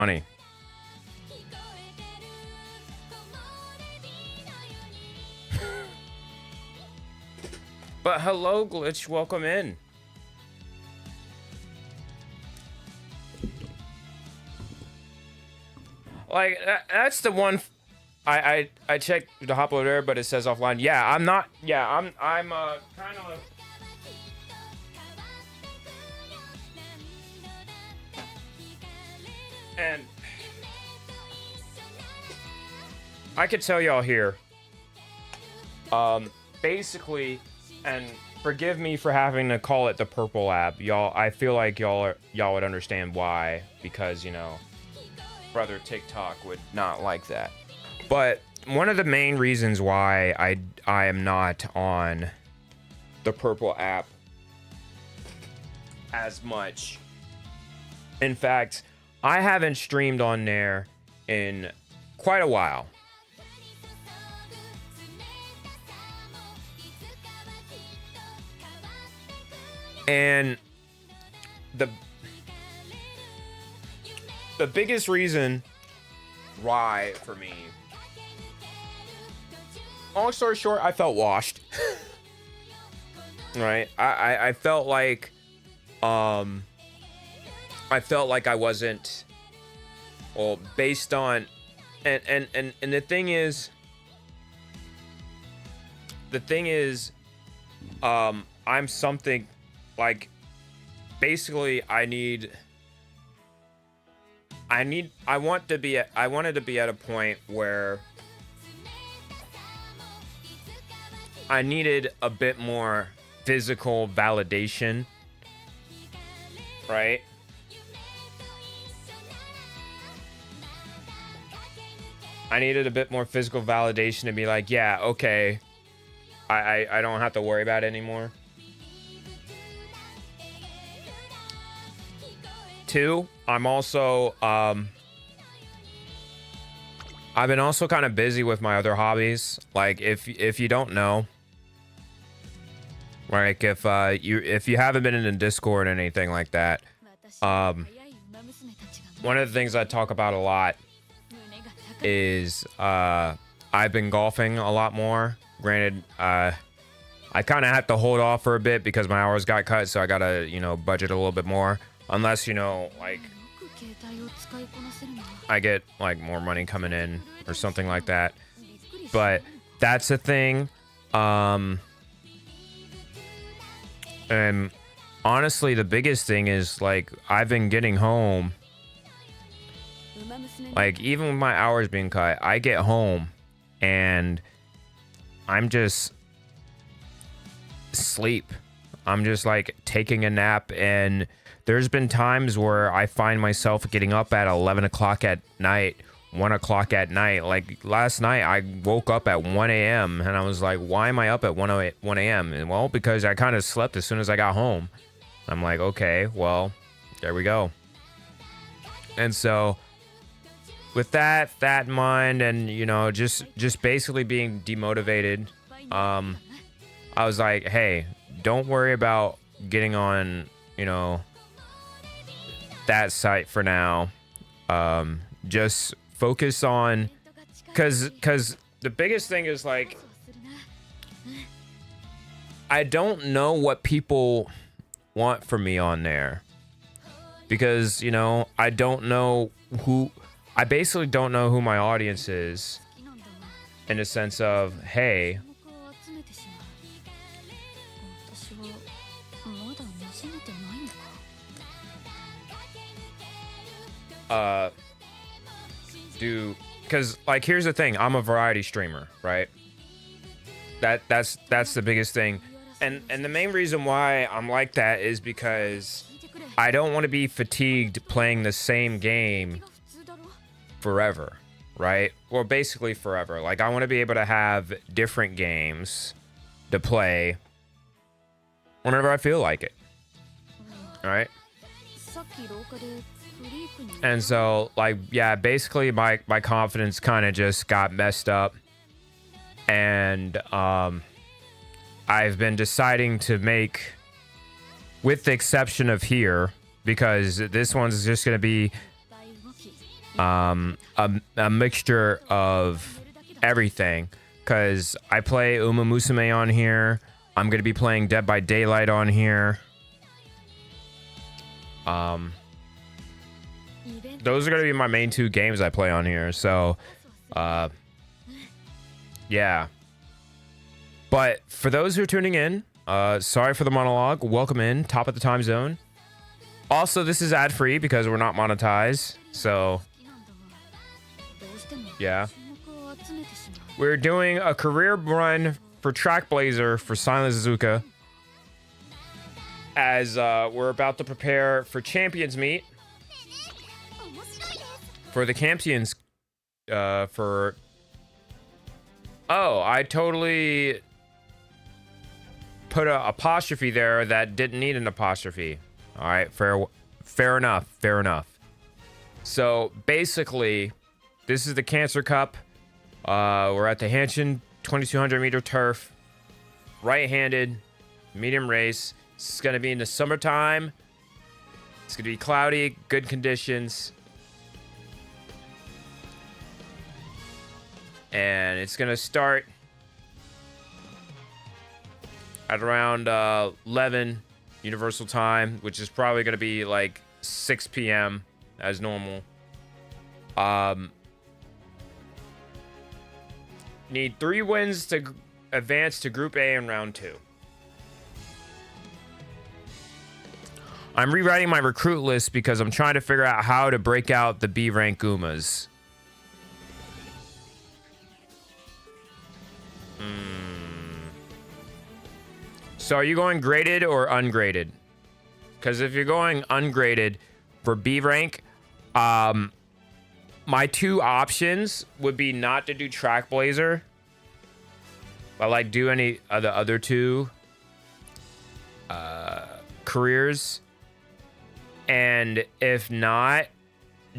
Funny. But hello, Glitch. Welcome in. Like, that's the one. I checked the hop over there, but it says offline. Yeah, I'm not. Yeah, I'm kind of. And I could tell y'all here. Basically, and forgive me for having to call it the purple app, y'all. I feel like y'all would understand why, because you know, brother TikTok would not like that. But one of the main reasons why I am not on the purple app as much. In fact, I haven't streamed on there in quite a while. And the biggest reason why for me, long story short, I felt washed. Right? I felt like I wasn't, well, based on, and the thing is I'm something like, basically I wanted to be at a point where I needed a bit more physical validation, right? I needed a bit more physical validation to be like, yeah, okay, I don't have to worry about it anymore. Two, I'm also I've been also kind of busy with my other hobbies. Like, if you don't know, like, if you haven't been in the Discord or anything like that, one of the things I talk about a lot is I've been golfing a lot more. Granted, I kind of have to hold off for a bit because my hours got cut, so I gotta, you know, budget a little bit more. Unless, you know, like, I get like more money coming in or something like that. But that's the thing. And honestly, the biggest thing is, like, I've been getting home. Like, even with my hours being cut, I get home and I'm just sleep. I'm just like taking a nap, and there's been times where I find myself getting up at 11 o'clock at night, 1 o'clock at night. Like, last night I woke up at 1 a.m. and I was like, why am I up at 1 a.m.? And well, because I kind of slept as soon as I got home. I'm like, okay, well, there we go. And so with that in mind, and, you know, just basically being demotivated, I was like, hey, don't worry about getting on, you know, that site for now. Just focus on, cause the biggest thing is, like, I don't know what people want from me on there, because, you know, I basically don't know who my audience is, in the sense of, hey, because, like, here's the thing, I'm a variety streamer, right? That's the biggest thing, and the main reason why I'm like that is because I don't want to be fatigued playing the same game forever, right? Well, basically forever. Like, I want to be able to have different games to play whenever I feel like it, all right? And so, like, yeah, basically my confidence kind of just got messed up, and I've been deciding to make, with the exception of here, because this one's just going to be a mixture of everything. Because I play Uma Musume on here. I'm going to be playing Dead by Daylight on here. Those are going to be my main 2 games I play on here. So, yeah. But for those who are tuning in, sorry for the monologue. Welcome in, top of the time zone. Also, this is ad-free because we're not monetized. So, yeah. We're doing a career run for Trackblazer for Silent Suzuka. As we're about to prepare for Champions Meet. For the Champions, Oh, I totally put a apostrophe there that didn't need an apostrophe. All right, fair enough. So basically, this is the Cancer Cup. We're at the Hanshin 2200 meter turf. Right-handed, medium race. It's gonna be in the summertime. It's gonna be cloudy, good conditions. And it's gonna start at around 11 Universal Time, which is probably gonna be like 6 p.m. as normal. Need 3 wins to advance to Group A in round 2. I'm rewriting my recruit list because I'm trying to figure out how to break out the B rank Umas. So are you going graded or ungraded? Because if you're going ungraded for B rank, my 2 options would be not to do Trackblazer, but like do any of the other 2 careers. And if not,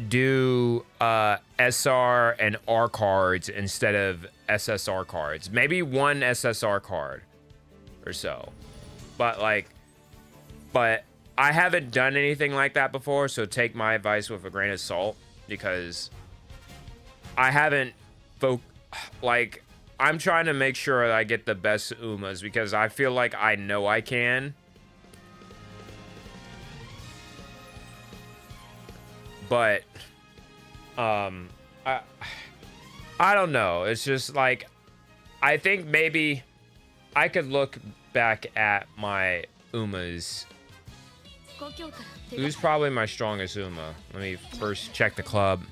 do SR and R cards instead of SSR cards. Maybe 1 SSR card or so. But I haven't done anything like that before, so take my advice with a grain of salt, because I haven't I'm trying to make sure that I get the best Umas, because I feel like I know I can. But I don't know. It's just like, I think maybe I could look back at my Umas. Who's probably my strongest Uma? Let me first check the club.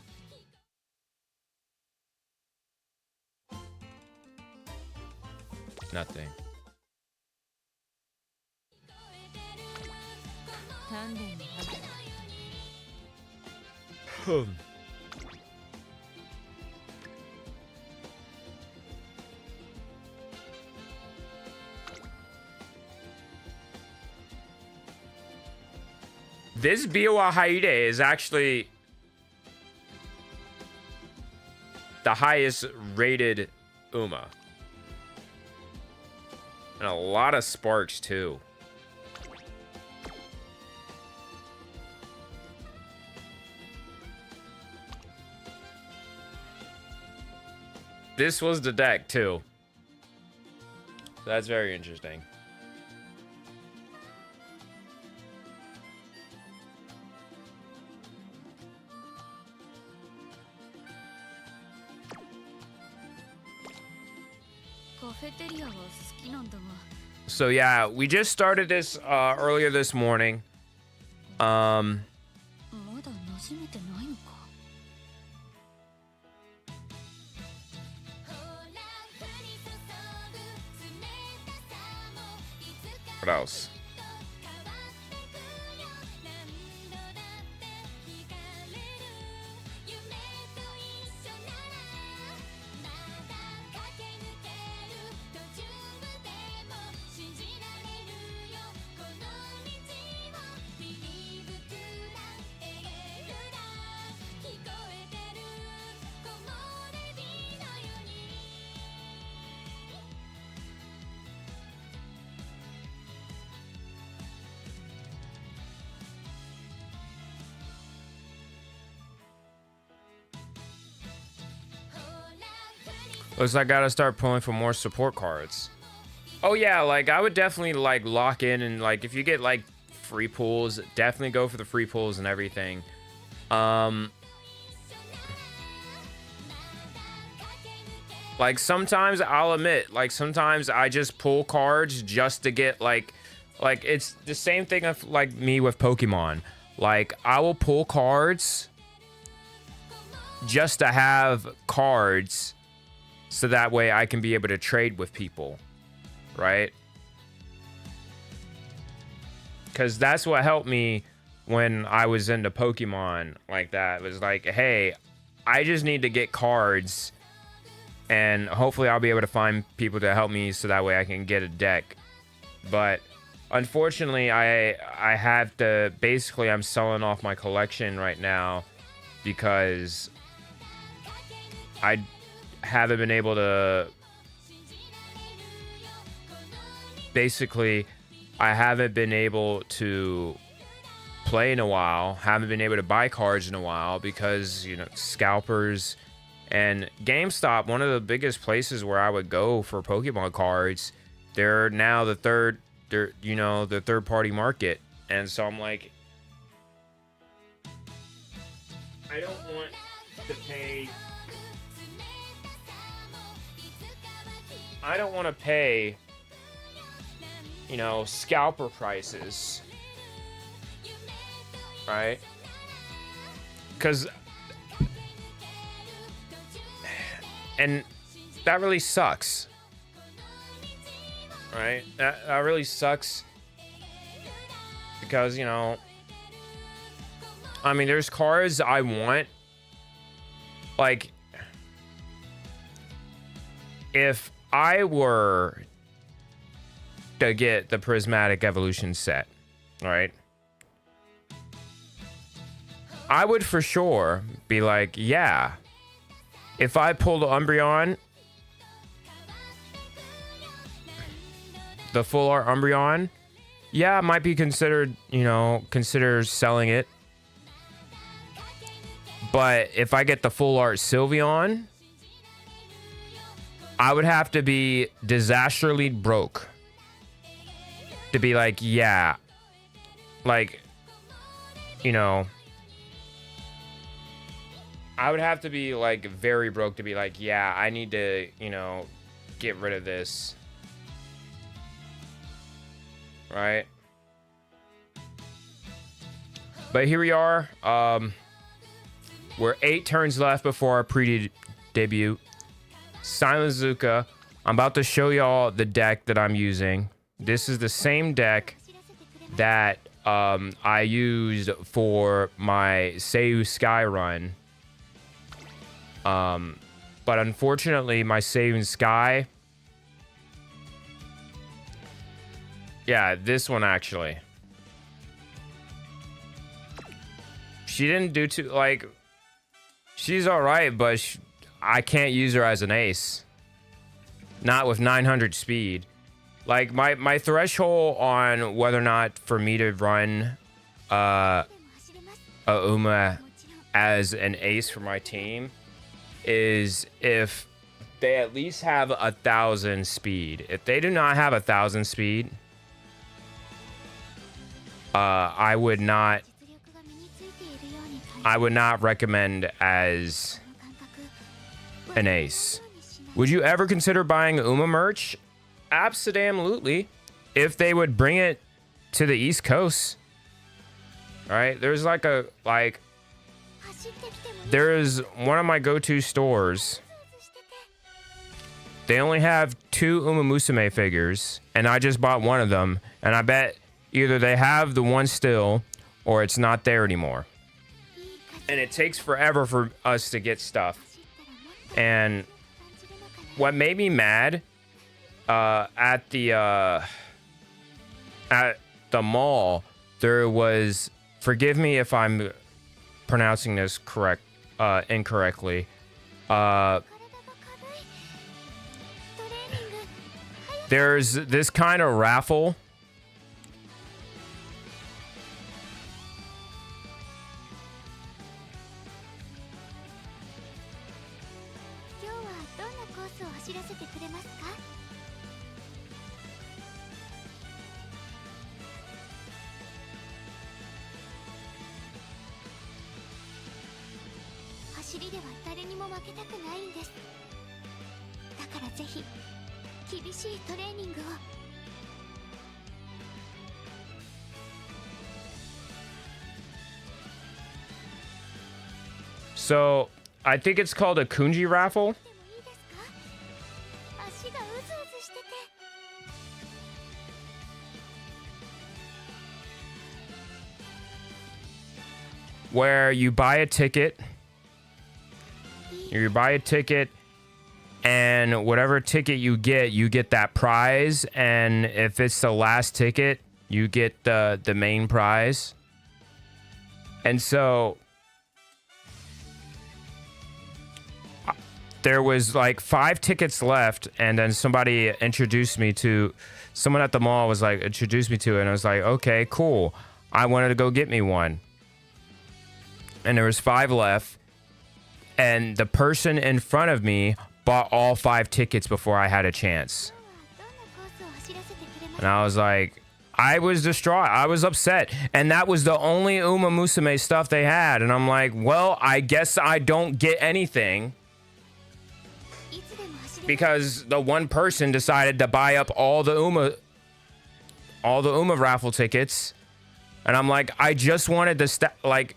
Nothing. This Biwa Haide is actually the highest rated Uma. And a lot of sparks too. This was the deck too. That's very interesting. So yeah, we just started this earlier this morning. What else? Looks like I gotta start pulling for more support cards. Oh yeah, like I would definitely like lock in and like if you get like free pulls, definitely go for the free pulls and everything. Like sometimes I'll admit, like sometimes I just pull cards just to get like it's the same thing of like me with Pokemon. Like I will pull cards just to have cards so that way I can be able to trade with people, right? Because that's what helped me when I was into Pokemon like that. It was like, hey, I just need to get cards and hopefully I'll be able to find people to help me so that way I can get a deck. But unfortunately, I have to, basically I'm selling off my collection right now because I haven't been able to, basically I haven't been able to play in a while, haven't been able to buy cards in a while because, you know, scalpers and GameStop, one of the biggest places where I would go for Pokemon cards, they're now the third party market. And so I'm like, I don't want to pay, you know, scalper prices, right? Because, and that really sucks, right? That really sucks because, you know, I mean, there's cards I want, like, if I were to get the Prismatic Evolution set, right? I would for sure be like, yeah, if I pull the Umbreon, the full art Umbreon, yeah, it might be considered, you know, consider selling it. But if I get the full art Sylveon, I would have to be disastrously broke to be like, yeah, like, you know, I would have to be like very broke to be like, yeah, I need to, you know, get rid of this. Right? But here we are. We're 8 turns left before our pre-debut. Silent Suzuka. I'm about to show y'all the deck that I'm using. This is the same deck that I used for my Seiyu Sky run. But unfortunately, my Seiyu Sky... Yeah, this one actually. She didn't do too... Like, she's alright, but I can't use her as an ace. Not with 900 speed. Like, my threshold on whether or not for me to run a Uma as an ace for my team is if they at least have 1,000 speed. If they do not have 1,000 speed, I would not recommend as an ace. Would you ever consider buying Uma merch? Absolutely. If they would bring it to the East Coast. All right, there's there's one of my go-to stores. They only have 2 Uma Musume figures, and I just bought one of them, and I bet either they have the one still or it's not there anymore. And it takes forever for us to get stuff. And what made me mad at the mall, there was, forgive me if I'm pronouncing this incorrectly. There's this kind of raffle. 走りでは誰にも負けたくないんです。だからぜひ厳しいトレーニングを。So, I think it's called a Kunji raffle. Where you buy a ticket. You buy a ticket, and whatever ticket you get that prize. And if it's the last ticket, you get the main prize. And so there was like 5 tickets left, and then somebody introduced me to someone at the mall was like introduced me to it, and I was like, okay, cool. I wanted to go get me one. And there was 5 left. And the person in front of me bought all 5 tickets before I had a chance. And I was like, I was distraught. I was upset. And that was the only Uma Musume stuff they had. And I'm like, well, I guess I don't get anything. Because the one person decided to buy up all the Uma raffle tickets. And I'm like, I just wanted the like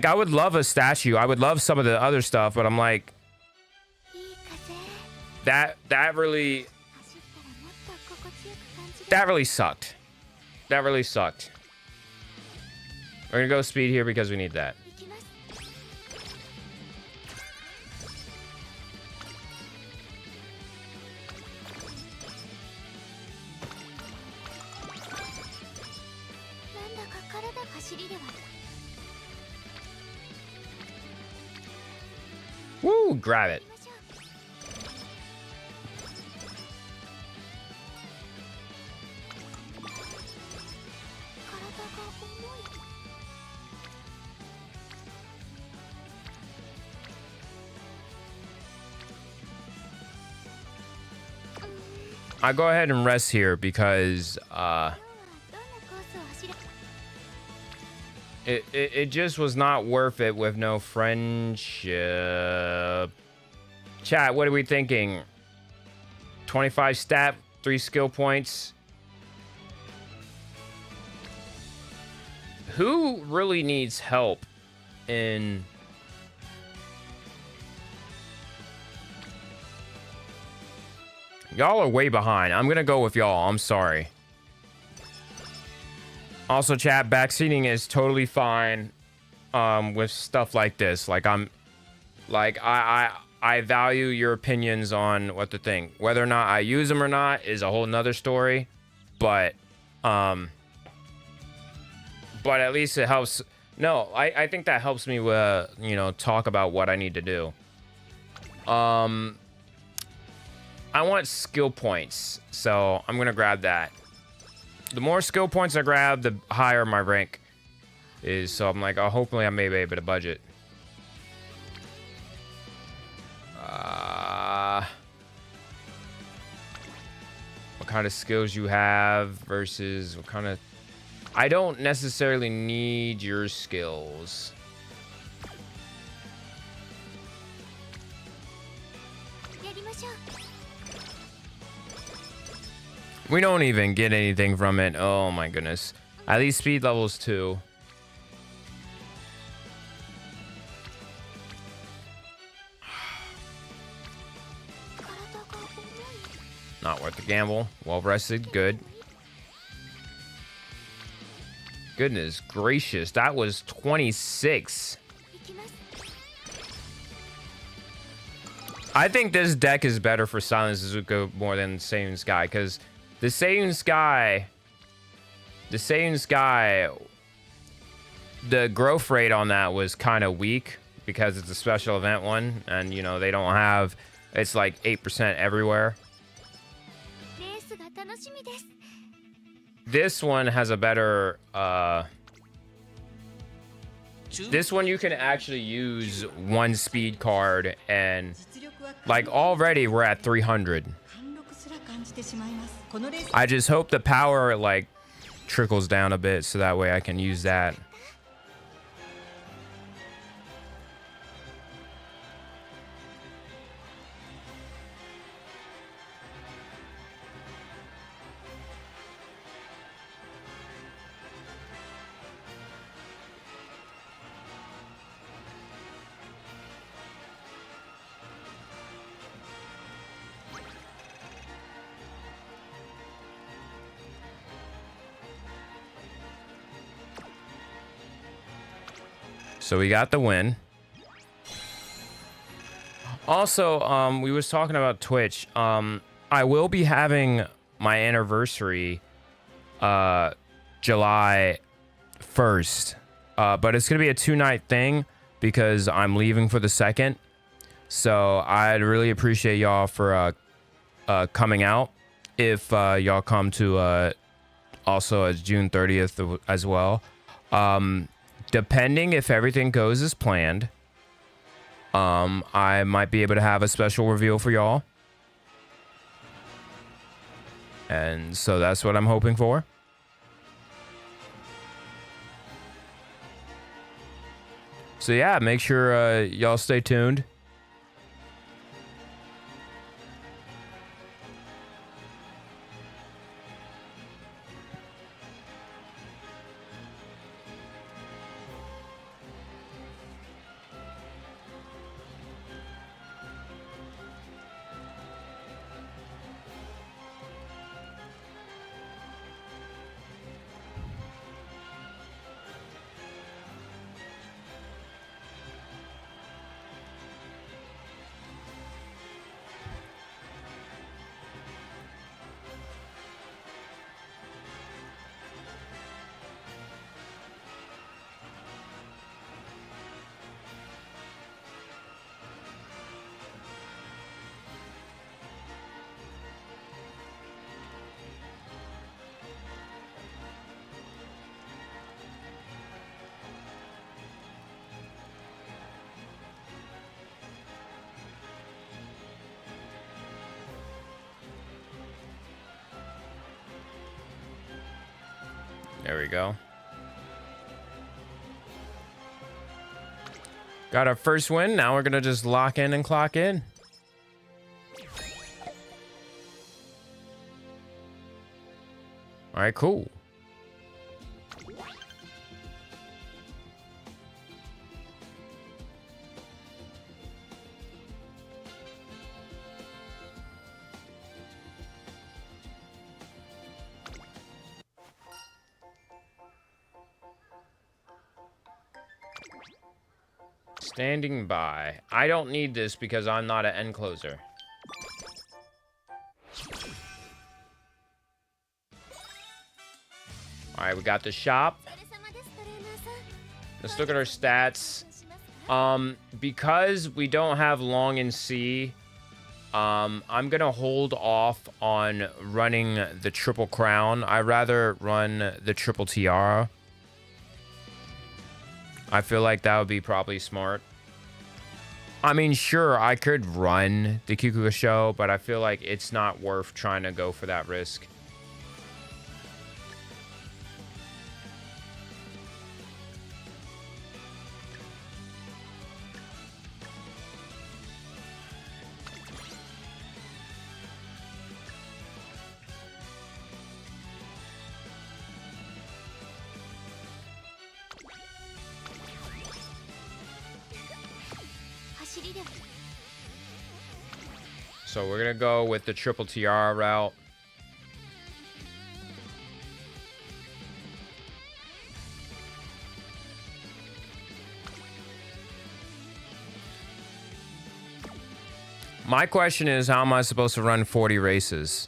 I would love a statue. I would love some of the other stuff, but I'm like, that really sucked. That really sucked. We're gonna go speed here because we need that. Woo, grab it. I go ahead and rest here because it just was not worth it with no friendship. Chat, what are we thinking? 25 stat, 3 skill points. Who really needs help in... Y'all are way behind. I'm gonna go with y'all. I'm sorry. Also, chat, backseating is totally fine with stuff like this. Like, I value your opinions on what to think. Whether or not I use them or not is a whole nother story. But at least it helps. No, I think that helps me with, you know, talk about what I need to do. I want skill points, so I'm gonna grab that. The more skill points I grab, the higher my rank is. So I'm like, oh, hopefully I may be able to budget. What kind of skills you have versus what kind of... I don't necessarily need your skills. We don't even get anything from it. Oh my goodness. At least speed levels 2. Not worth the gamble. Well rested. Good. Goodness gracious. That was 26. I think this deck is better for Silent Suzuka more than Seiun Sky, because the Seiun Sky, the growth rate on that was kind of weak because it's a special event one, and you know they don't have, it's like 8% everywhere. This one has a better this one you can actually use one speed card and Like already we're at 300. I just hope the power like trickles down a bit so that way I can use that. So we got the win. Also, we was talking about Twitch. I will be having my anniversary July 1st. But it's going to be a 2-night thing because I'm leaving for the 2nd. So I'd really appreciate y'all for coming out. If y'all come to also as June 30th as well. Depending if everything goes as planned, I might be able to have a special reveal for y'all. And so that's what I'm hoping for. So yeah, make sure y'all stay tuned. There we go. Got our first win. Now we're going to just lock in and clock in. All right, cool. Standing by. I don't need this because I'm not an end closer. Alright, we got the shop. Let's look at our stats. Because we don't have long in C, I'm gonna hold off on running the triple crown. I'd rather run the triple tiara. I feel like that would be probably smart. I mean, sure, I could run the Kikuga show, but I feel like it's not worth trying to go for that risk. So we're gonna go with the triple tiara route. My question is, how am I supposed to run 40 races?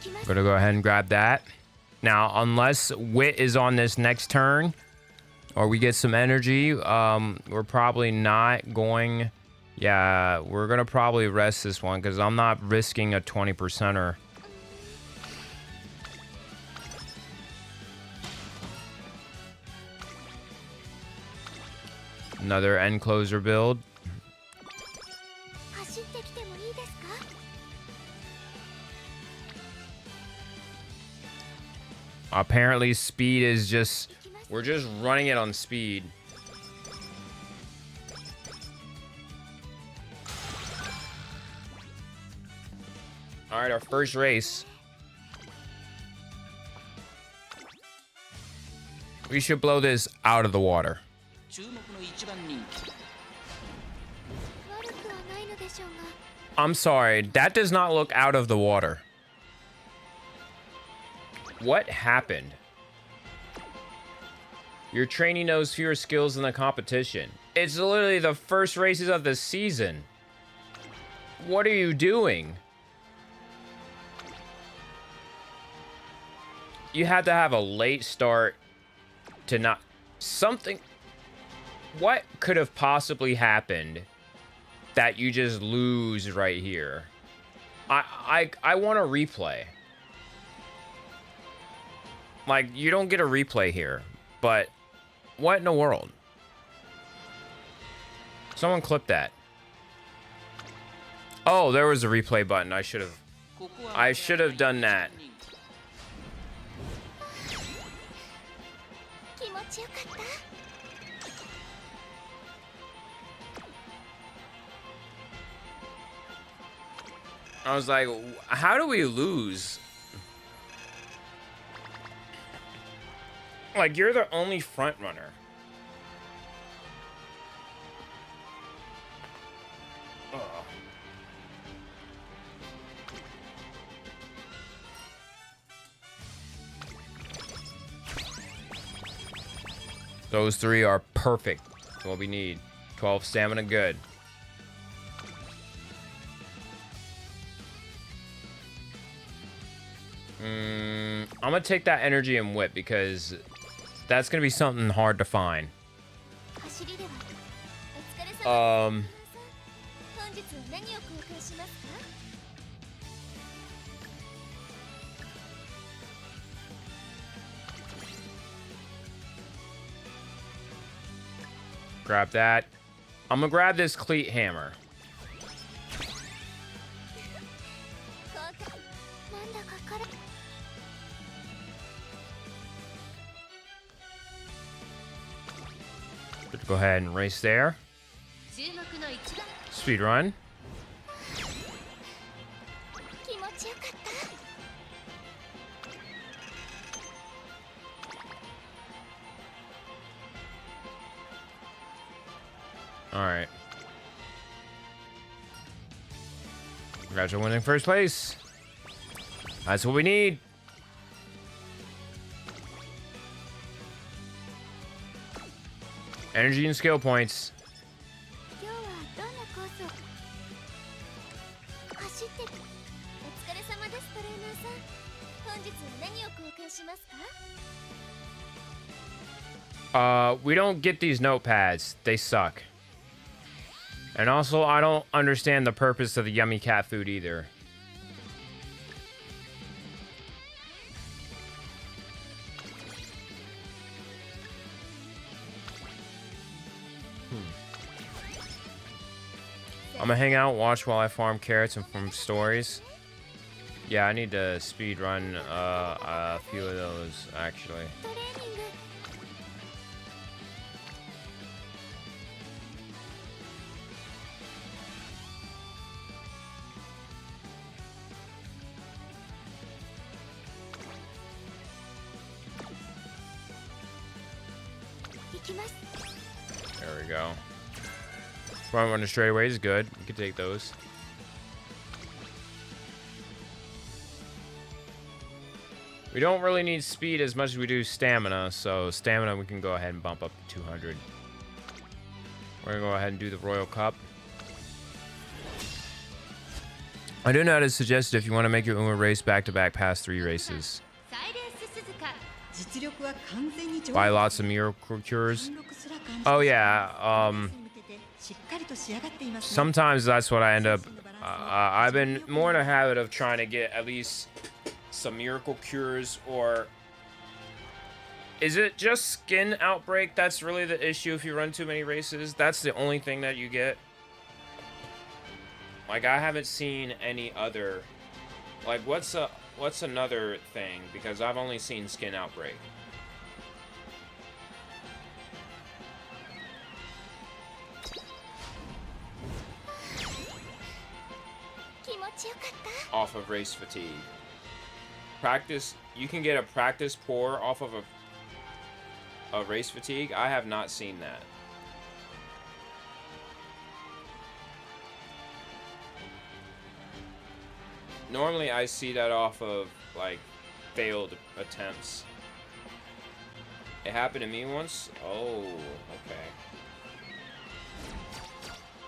I'm gonna go ahead and grab that. Now, unless Wit is on this next turn, or we get some energy, we're probably not going... Yeah, we're gonna probably rest this one, because I'm not risking a 20%er. Another end closer build. Apparently speed is just... We're just running it on speed. Alright, our first race. We should blow this out of the water. I'm sorry, that does not look out of the water. What happened? Your trainee knows fewer skills than the competition. It's literally the first races of the season. What are you doing? You had to have a late start to not... Something... What could have possibly happened that you just lose right here? I want a replay. Like, you don't get a replay here, but what in the world? Someone clip that. Oh, there was a replay button. I should have done that. I was like, how do we lose? Like, you're the only front runner. Ugh. Those three are perfect. That's what we need. 12 stamina, good. I'm gonna take that energy and whip because that's gonna be something hard to find. Grab that. I'm gonna grab this cleat hammer. Go ahead and race there. Speed run. All right. Congrats on winning first place. That's what we need. Energy and skill points. We don't get these notepads. They suck. And also, I don't understand the purpose of the yummy cat food either. I'm gonna hang out, watch while I farm carrots and farm stories. Yeah, I need to speed run a few of those, actually. There we go. Front runner straightaway is good. We can take those. We don't really need speed as much as we do stamina, so stamina we can go ahead and bump up to 200. We're gonna go ahead and do the Royal Cup. I do know how to suggest it if you want to make your Uma race back-to-back past 3 races. サイレンス鈴鹿 実力は完全に上 Buy 手 lots of miracle cures. 貫禄すら感じ Oh yeah, に向けてしっかりと仕上がっていますね sometimes that's what I end up. I've been more in a habit of trying to get at least some miracle cures, or is it just skin outbreak that's really the issue if you run too many races? That's the only thing that you get? Like, I haven't seen any other. Like, what's another thing? Because I've only seen skin outbreak. Off of race fatigue. Practice. You can get a practice pour off of a race fatigue. I have not seen that. Normally I see that off of like failed attempts. It happened to me once. Oh, okay.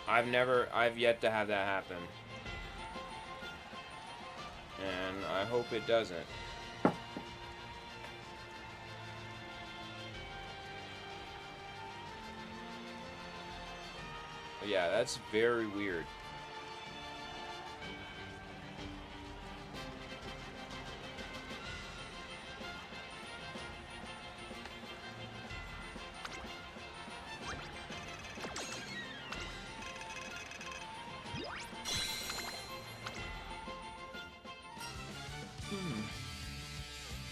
I've yet to have that happen. And I hope it doesn't. But yeah, that's very weird.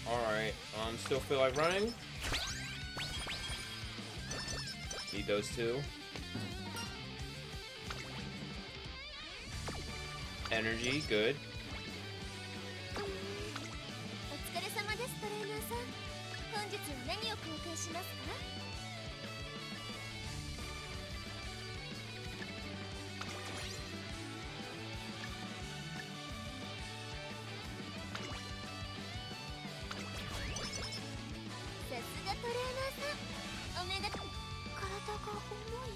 Alright, still feel like running? Need those two. Energy, good. お疲れ様ですトレーナーさん本日は何を交換しますかさすがトレーナーさんおめでとう体が重い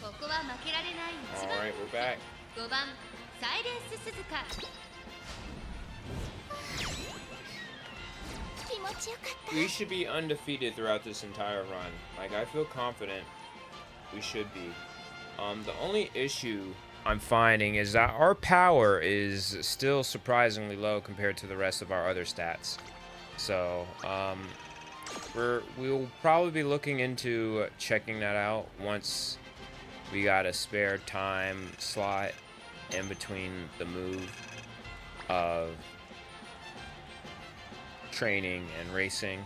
ここは負けられない一番 Alright, we're back. 5番サイレンス鈴鹿気持ちよかった We should be undefeated throughout this entire run. Like, I feel confident we should be. The only issue I'm finding is that our power is still surprisingly low compared to the rest of our other stats. So, we'll probably be looking into checking that out once we got a spare time slot in between the move of training and racing.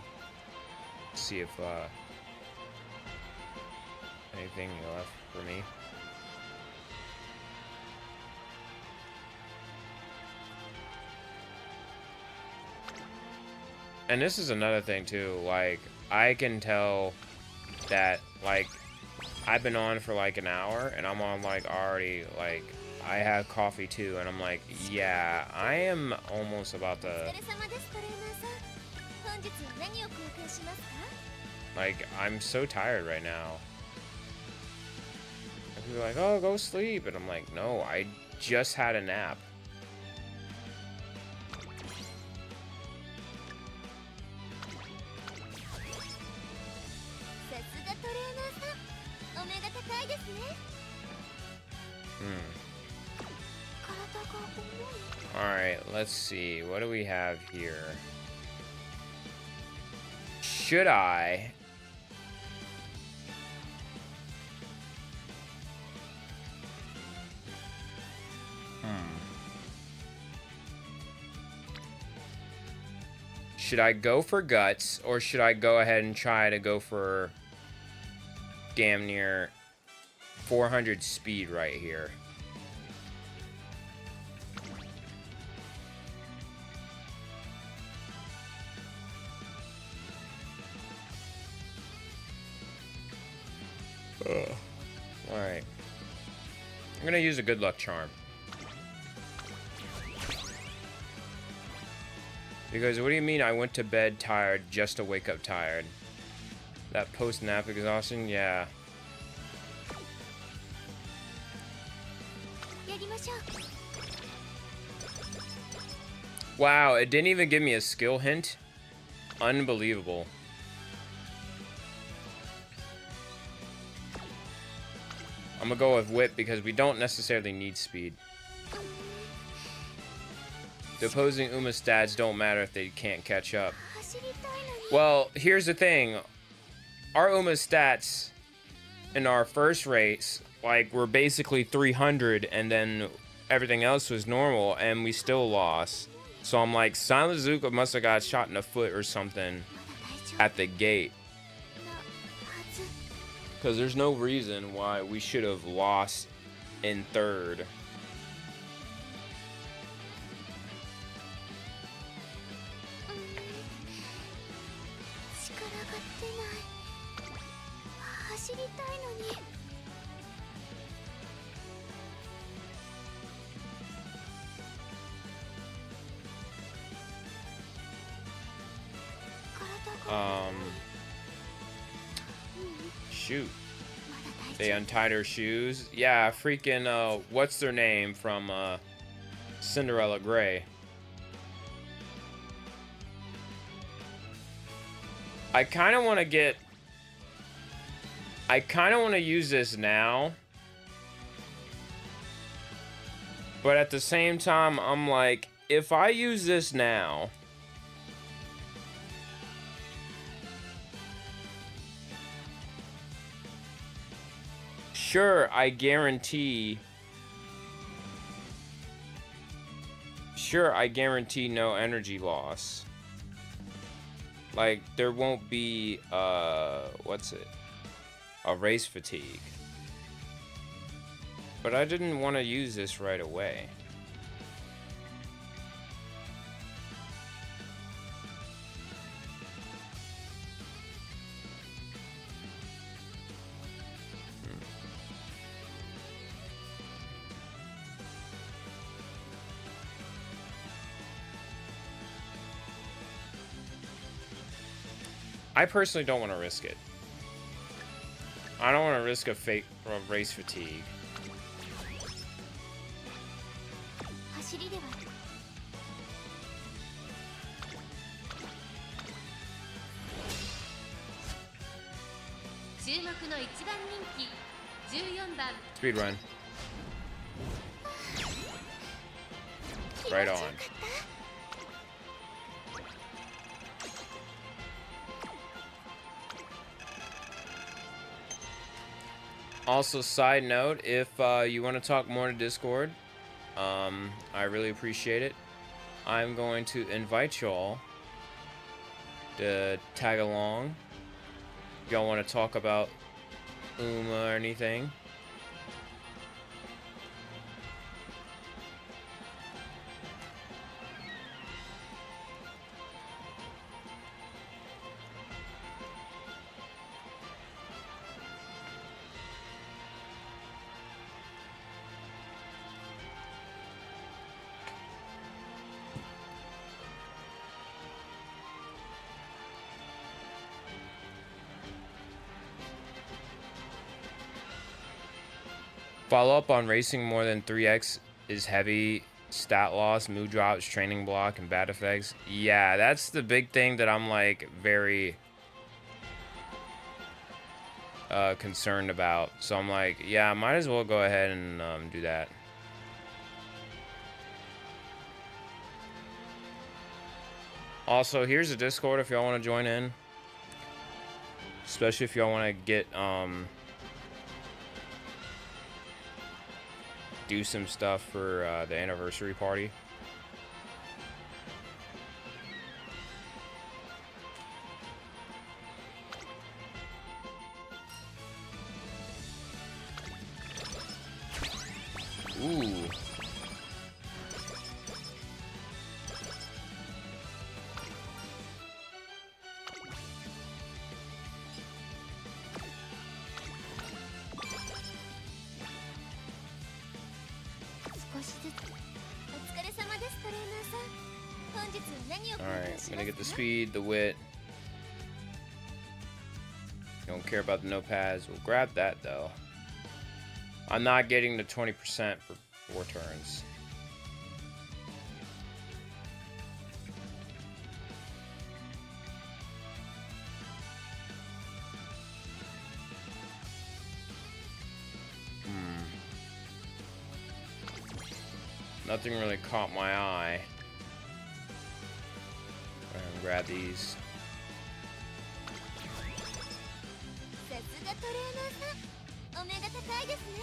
See if anything left for me. And this is another thing too, like, I can tell that, like, I've been on for like an hour and I'm on like already, like, I have coffee too and I'm like, yeah, I am almost about to, お疲れ様ですトレーナーさん本日は何を交換しますか like, I'm so tired right now. And people are like, oh, go sleep. And I'm like, no, I just had a nap. さすがトレーナーさんお目が高いですね 体が重い Alright, let's see. What do we have here? Should I? Should I go for guts, or should I go ahead and try to go for damn near 400 speed right here? Alright. I'm gonna use a good luck charm. Because what do you mean I went to bed tired just to wake up tired? That post-nap exhaustion, yeah. やりましょう。 Wow, it didn't even give me a skill hint. Unbelievable. I'm gonna go with whip because we don't necessarily need speed. The opposing Uma stats don't matter if they can't catch up. 走りたいのに。 Well, here's the thing. Our Uma stats in our first race, like, were basically 300, and then everything else was normal, and we still lost. So I'm like, Silent Suzuka must have got shot in the foot or something まだ大丈夫 at the gate. なはず。 Because there's no reason why we should have lost in third. 力が出ない。走りたいのに。 Shoot. まだ大 They 丈夫。 untied her shoes. Yeah, freaking, what's their name from, Cinderella Grey? I kind of want to use this now. But at the same time, I'm like, if I use this now, sure, I guarantee no energy loss. Like, there won't be, what's it? A race fatigue. But I didn't want to use this right away. I personally don't want to risk it. I don't want to risk a fake race fatigue. 走りでは。 注目の一番人気14番 Speed run. 気持ち Right よ on. かった。 Also, side note, if you want to talk more to Discord, I really appreciate it. I'm going to invite y'all to tag along. If y'all want to talk about Uma or anything. Follow up on racing more than 3x is heavy. Stat loss, mood drops, training block, and bad effects. Yeah, that's the big thing that I'm like very concerned about. So I'm like, yeah, I might as well go ahead and do that. Also, here's a Discord if y'all want to join in. Especially if y'all want to get do some stuff for the anniversary party. Ooh. Alright, I'm gonna get the speed, the wit. Don't care about the notepads. We'll grab that though. I'm not getting the 20% for 4 turns. Nothing really caught my eye. I'm gonna grab these. さすがトレーナーさん、お目が高いですね。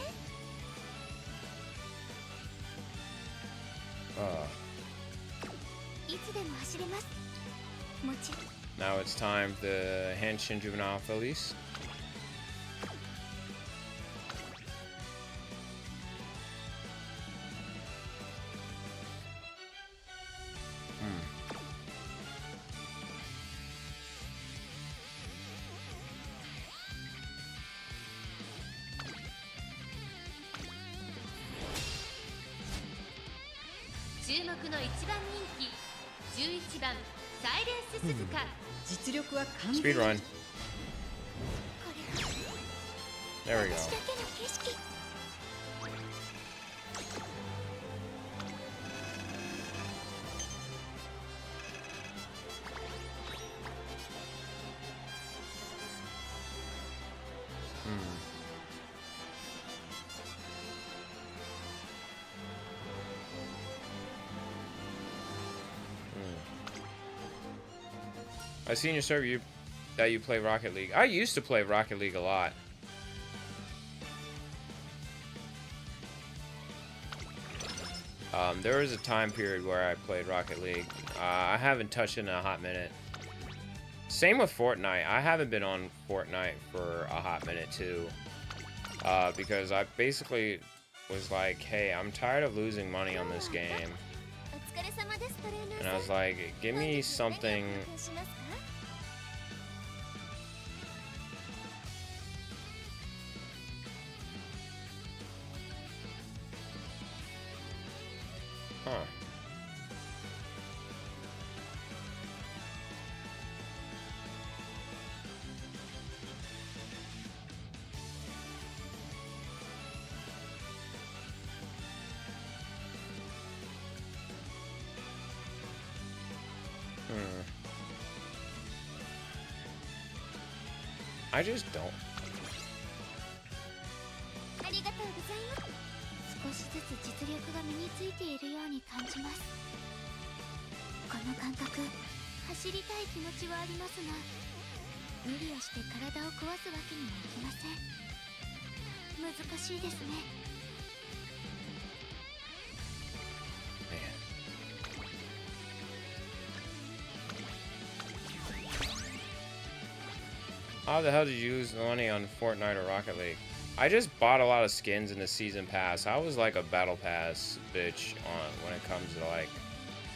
いつでも走れます。もちろん。 Now it's time for the Hanshin Juvenile Phillies.実力は完全 Speed run. これ There we が go. 私だけの景色。 I seen your server that you play Rocket League. I used to play Rocket League a lot. There was a time period where I played Rocket League. I haven't touched it in a hot minute. Same with Fortnite. I haven't been on Fortnite for a hot minute too. Because I basically was like, hey, I'm tired of losing money on this game. お疲れ様です、トレーナー And さん。 I was like, give me something. 何を提供しますか？ Huh. I just don't. ありがとうございます。少しずつ実力が身についているように感じます。この感覚、走りたい気持ちはありますが、無理をして体を壊すわけにはいきません。難しいですね。 How the hell did you lose money on Fortnite or Rocket League? I just bought a lot of skins in the season pass. I was like a battle pass bitch on when it comes to like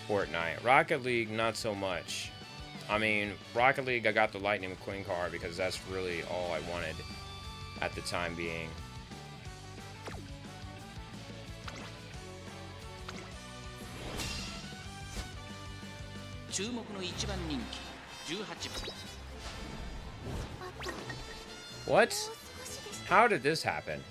Fortnite. Rocket League, not so much. I mean, Rocket League, I got the Lightning McQueen card because that's really all I wanted at the time being. What? How did this happen?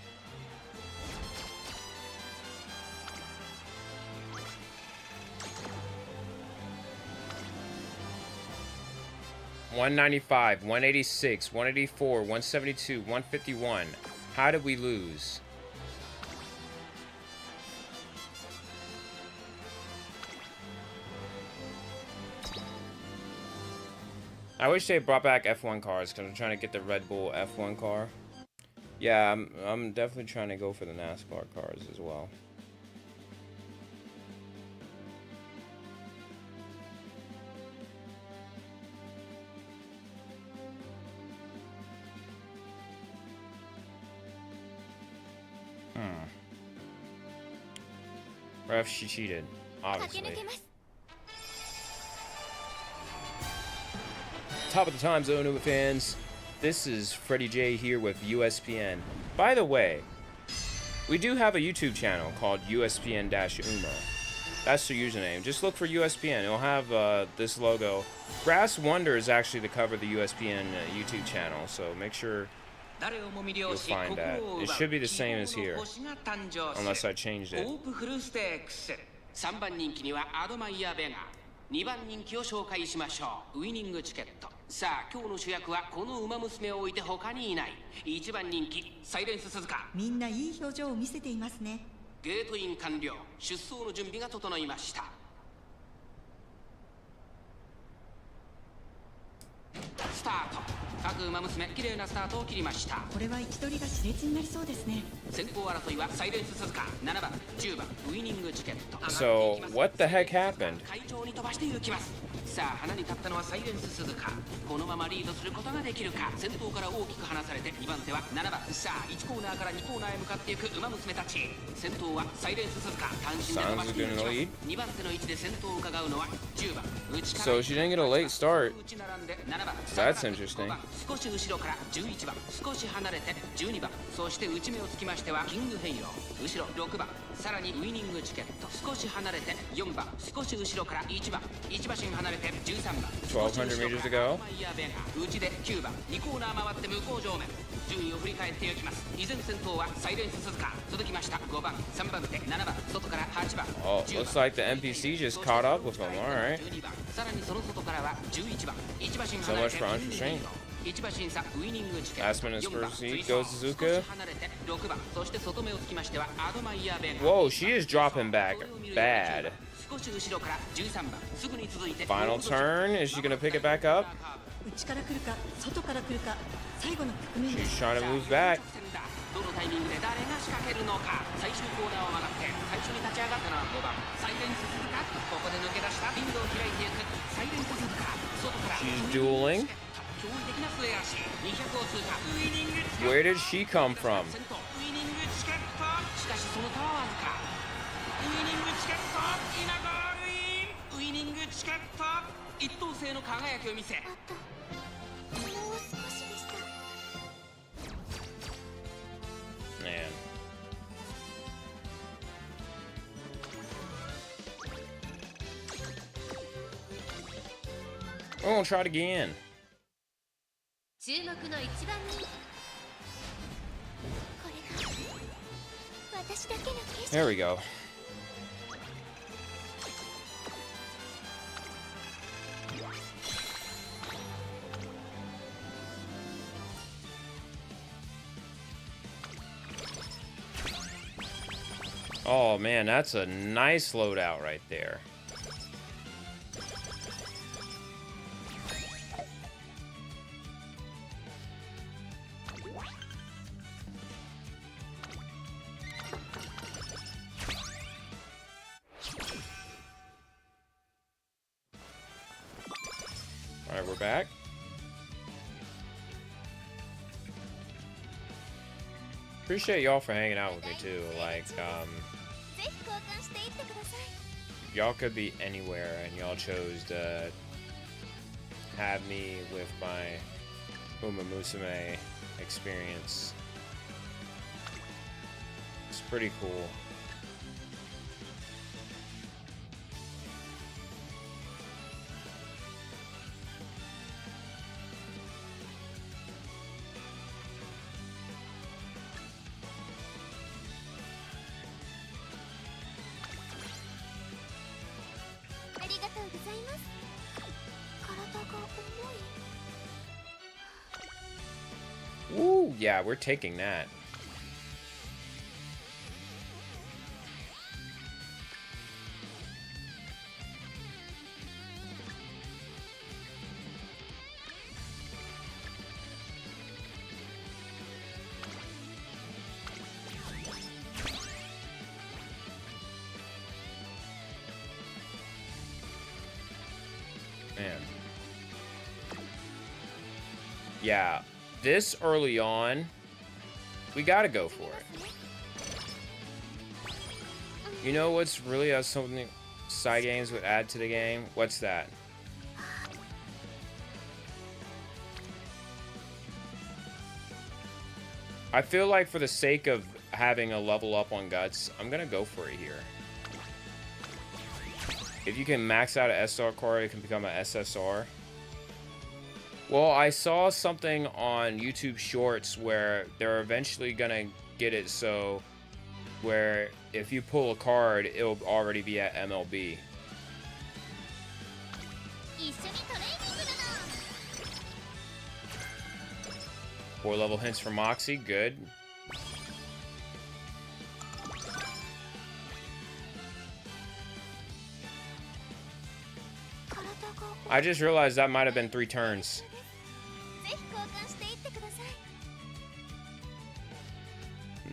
$195, $186, $184, $172, $151. How did we lose? I wish they brought back F1 cars because I'm trying to get the Red Bull F1 car. Yeah, I'm definitely trying to go for the NASCAR cars as well. Ref, she cheated, obviously. Top of the time zone, Uber fans. This is Freddie J here with USPN. By the way, we do have a YouTube channel called USPN-UMA. That's the username. Just look for USPN. It'll have this logo. Brass Wonder is actually the cover of the USPN YouTube channel, so make sure you'll find that. It should be the same as here, unless I changed it. 3番人気にはアドマイヤーベガ2番人気を紹介しましょう。ウイニングチケット。さあ今日の主役はこの馬娘を置いて他にいない1番人気サイレンス鈴鹿。みんないい表情を見せていますね。ゲートイン完了。出走の準備が整いました。スタート。各馬娘綺麗なスタートを切りました。これは位置取りが熾烈になりそうですね。先行争いはサイレンス鈴鹿7番10番ウイニングチケット。 So what the heck happened? 会場に飛ばして行きます。さあ花に立ったのはサイレンス鈴鹿。このままリードすることができるか。先頭から大きく離されて2番手は7番。さあ1コーナーから2コーナーへ向かっていく馬娘たち。先頭はサイレンス鈴鹿。単身で飛ばしていきます。2番手の位置で先頭を伺うのは10番。 So she didn't get a late start. That's interesting. 少し後ろから11番少し離れて12番そして内目をつきましてはキングヘイロー後ろ6番さらにウイニングチケット少し離れて4番少し後ろから1番1馬身離れて13番1200 meters to go. 内で9番2コーナー回って向こう上面順位を振り返っていきます。依然先頭はサイレンス鈴鹿続きました5番3番手7番外から8番 Oh, looks like the NPC just caught up with him. All right. 12番さらにその外からは11番1馬身 So 離れ much て for unrestrained. 1馬審査ウイニングチケッ Last ト minute 4番 first seat goes Suzuka. 離れて6番そして外目をつきましてはアドマイヤーベン Whoa, she is dropping back bad. 少し後ろから13番すぐに続いて Final turn. Is she gonna pick it back up? 内から来るか外から来るか最後の局面で She's す。 trying to move back. どのタイミングで誰が仕掛けるのか。最終コーナーを曲がって最初に立ち上がったのは5番サイレンス鈴鹿。ここで抜け出したリンドを開いていくサイレンス鈴鹿。外から She's dueling. 驚異的な末脚200を通過。ウイニングチケット Where did she come from? 先頭ウイニングチケット。しかしその差はわずか。ウイニングチケット今ゴールイン。ウイニングチケット一等星の輝きを見せ。あともう少しでした。 Man. We're gonna try it again. 注目の1番人これが私だけの景色。 There we go. Oh man, that's a nice loadout right there. All right, we're back. Appreciate y'all for hanging out with me too. Like, ぜひ交換していってください。 y'all could be anywhere and y'all chose to have me with my Uma Musume experience. It's pretty cool. Ooh, yeah, we're taking that. Man. Yeah, this early on, we gotta go for it. You know what's really something side games would add to the game? What's that? I feel like for the sake of having a level up on guts, I'm gonna go for it here. If you can max out an SR core, it can become a SSR. Well, I saw something on YouTube Shorts where they're eventually gonna get it so where if you pull a card, it'll already be at MLB. 一緒にトレーニングだな。 4 level hints for Moxie, good. I just realized that might have been 3 turns. ぜひ交換していってください。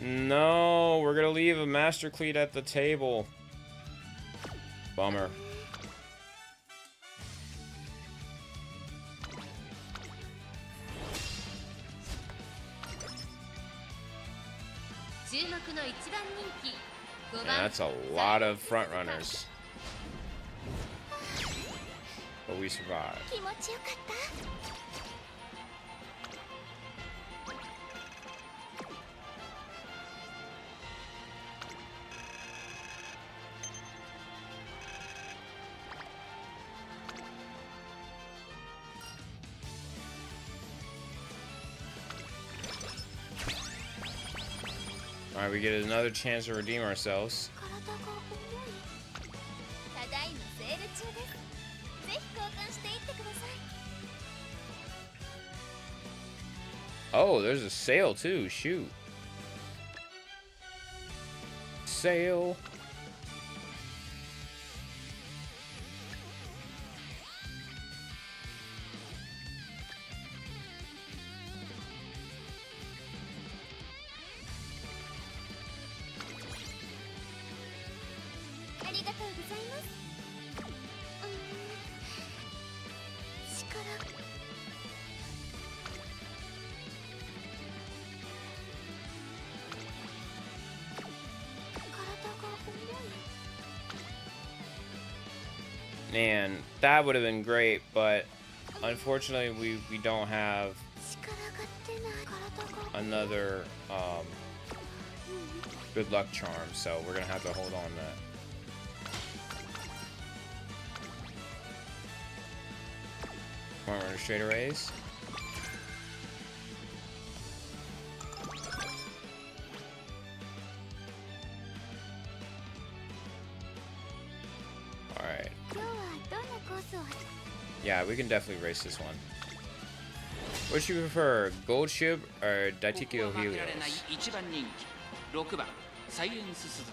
No, we're gonna leave a Master Cleat at the table. Bummer. Yeah, that's a lot of front runners. But we survived. 気持ちよかった。 Alright, we get another chance to redeem ourselves. 体が重い。ただいまセール中です。ぜひ交換していってください。 Oh, there's a sale too. Shoot. Sale. Man, that would have been great, but unfortunately we don't have another good luck charm, so we're gonna have to hold on to that. Front runner straight arrays. Alright. Yeah, we can definitely race this one. What do you prefer, Gold Ship or Daikyo Helios? 6番サイレンス鈴鹿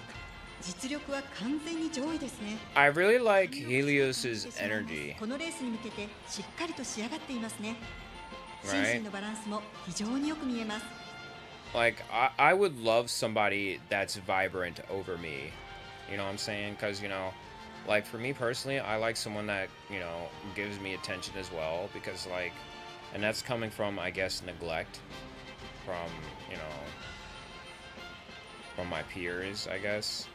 実力は完全に上位ですね。 I really like Helios's energy. このレースに向けてしっかりと仕上がっていますね。 Right. 心身のバランスも非常によく見えます。 Like, I would love somebody that's vibrant over me. You know what I'm saying? Because, you know, like, for me personally, I like someone that, you know, gives me attention as well. Because, like, and that's coming from, I guess, neglect from, you know, from my peers, I guess.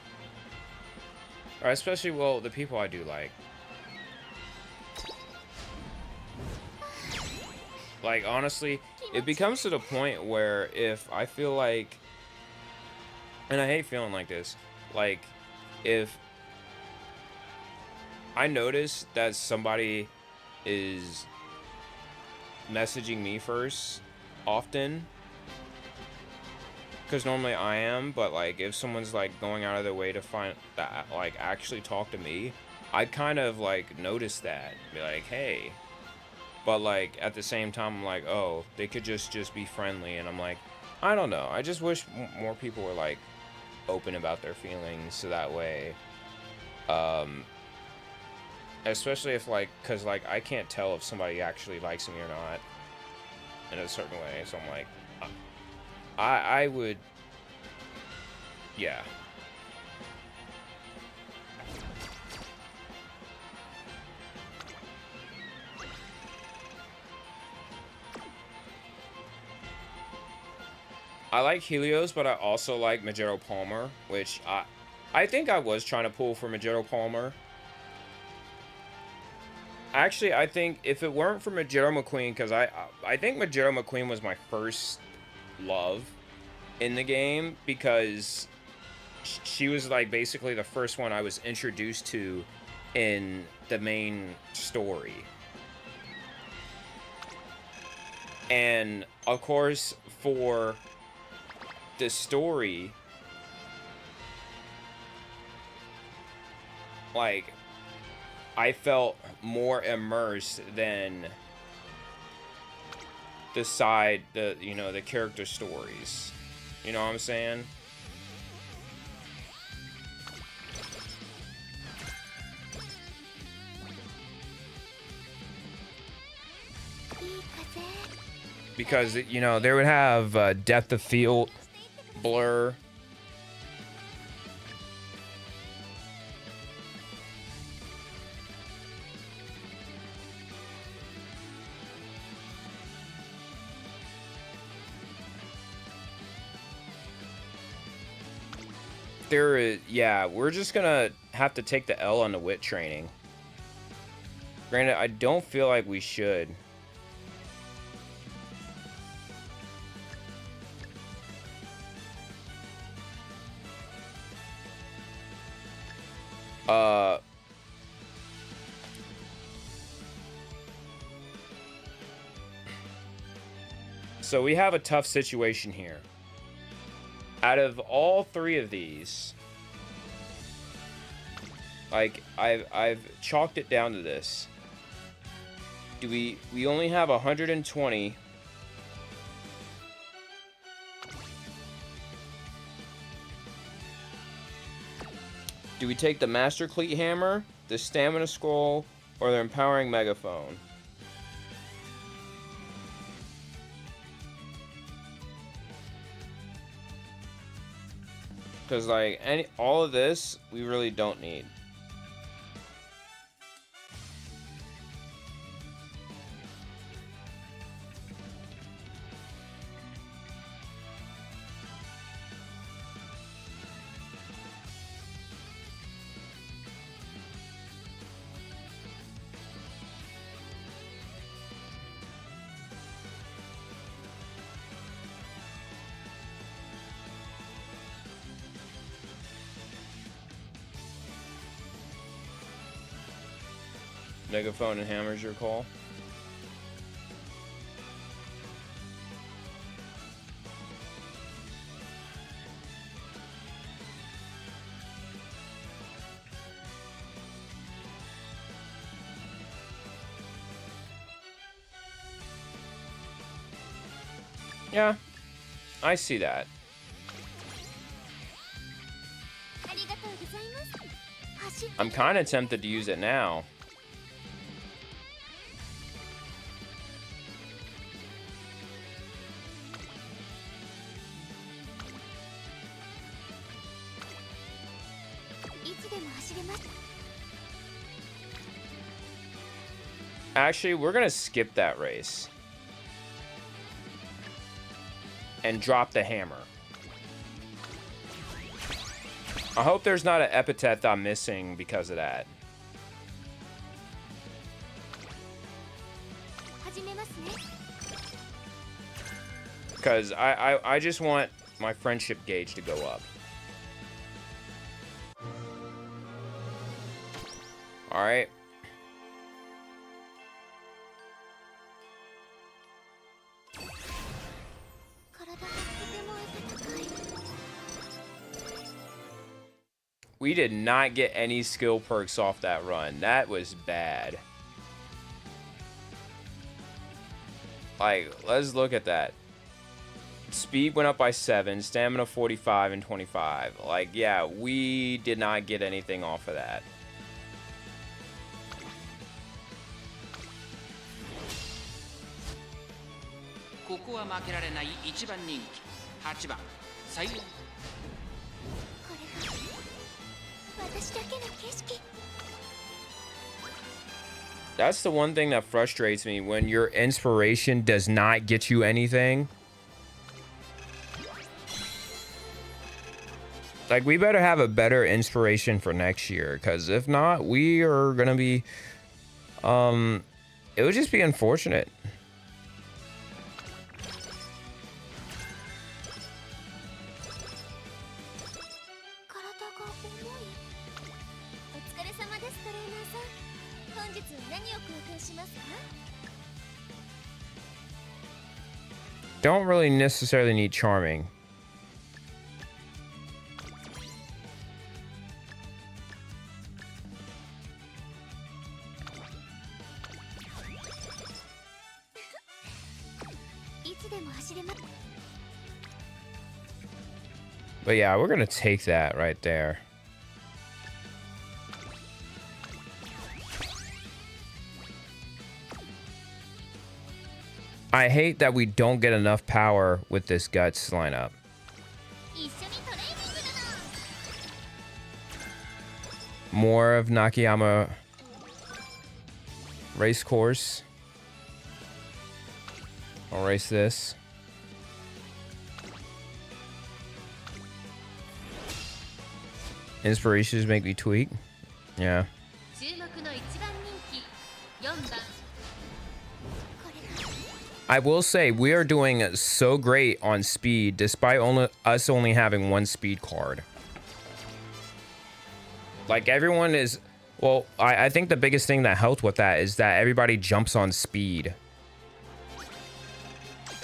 Or especially, well, the people I do like. Like, honestly, it becomes to the point where if I feel like, and I hate feeling like this, like, if I notice that somebody is messaging me first often, because normally I am, but like if someone's like going out of their way to find that, like actually talk to me, I kind of like notice that, be like, hey. But like at the same time, I'm like, oh, they could just be friendly, and I'm like, I don't know. I just wish more people were like open about their feelings, so that way, especially if like, cause like I can't tell if somebody actually likes me or not in a certain way. So I'm like, I would, yeah. I like Helios, but I also like Majero Palmer, which I think I was trying to pull for Majero Palmer. Actually, I think if it weren't for Majero McQueen, because I think Majero McQueen was my first love in the game, because she was like basically the first one I was introduced to in the main story. And of course, for the story, like, I felt more immersed than the character stories. You know what I'm saying? Because, they would have depth of field, blur. We're just gonna have to take the L on the wit training. Granted, I don't feel like we should. So we have a tough situation here. Out of all three of these, like, I've chalked it down to this. We only have 120. Do we take the Master Cleat Hammer, the Stamina Scroll, or the Empowering Megaphone? Because, like, all of this, we really don't need. Megaphone and Hammer's your call. Yeah, I see that. I'm kind of tempted to use it now. Actually, we're gonna skip that race and drop the hammer. I hope there's not an epithet I'm missing because of that. Because I just want my friendship gauge to go up. Alright. We did not get any skill perks off that run. That was bad. Like, let's look at that. Speed went up by 7, stamina 45 and 25. Like, yeah, we did not get anything off of that. That's the one thing that frustrates me, when your inspiration does not get you anything. Like, we better have a better inspiration for next year, because if not, we are gonna be, it would just be unfortunate. Don't really necessarily need charming. But yeah, we're gonna take that right there. I hate that we don't get enough power with this Guts lineup. More of Nakayama race course. I'll race this. Inspirations make me tweak. Yeah. I will say we are doing so great on speed despite us only having one speed card. Like everyone is, well, I think the biggest thing that helped with that is that everybody jumps on speed.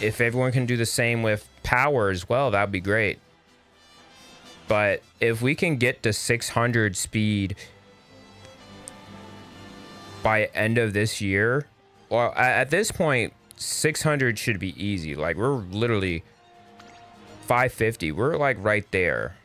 If everyone can do the same with power as well, that'd be great. But if we can get to 600 speed by end of this year, well, at this point, 600 should be easy. Like we're literally 550. We're like right there.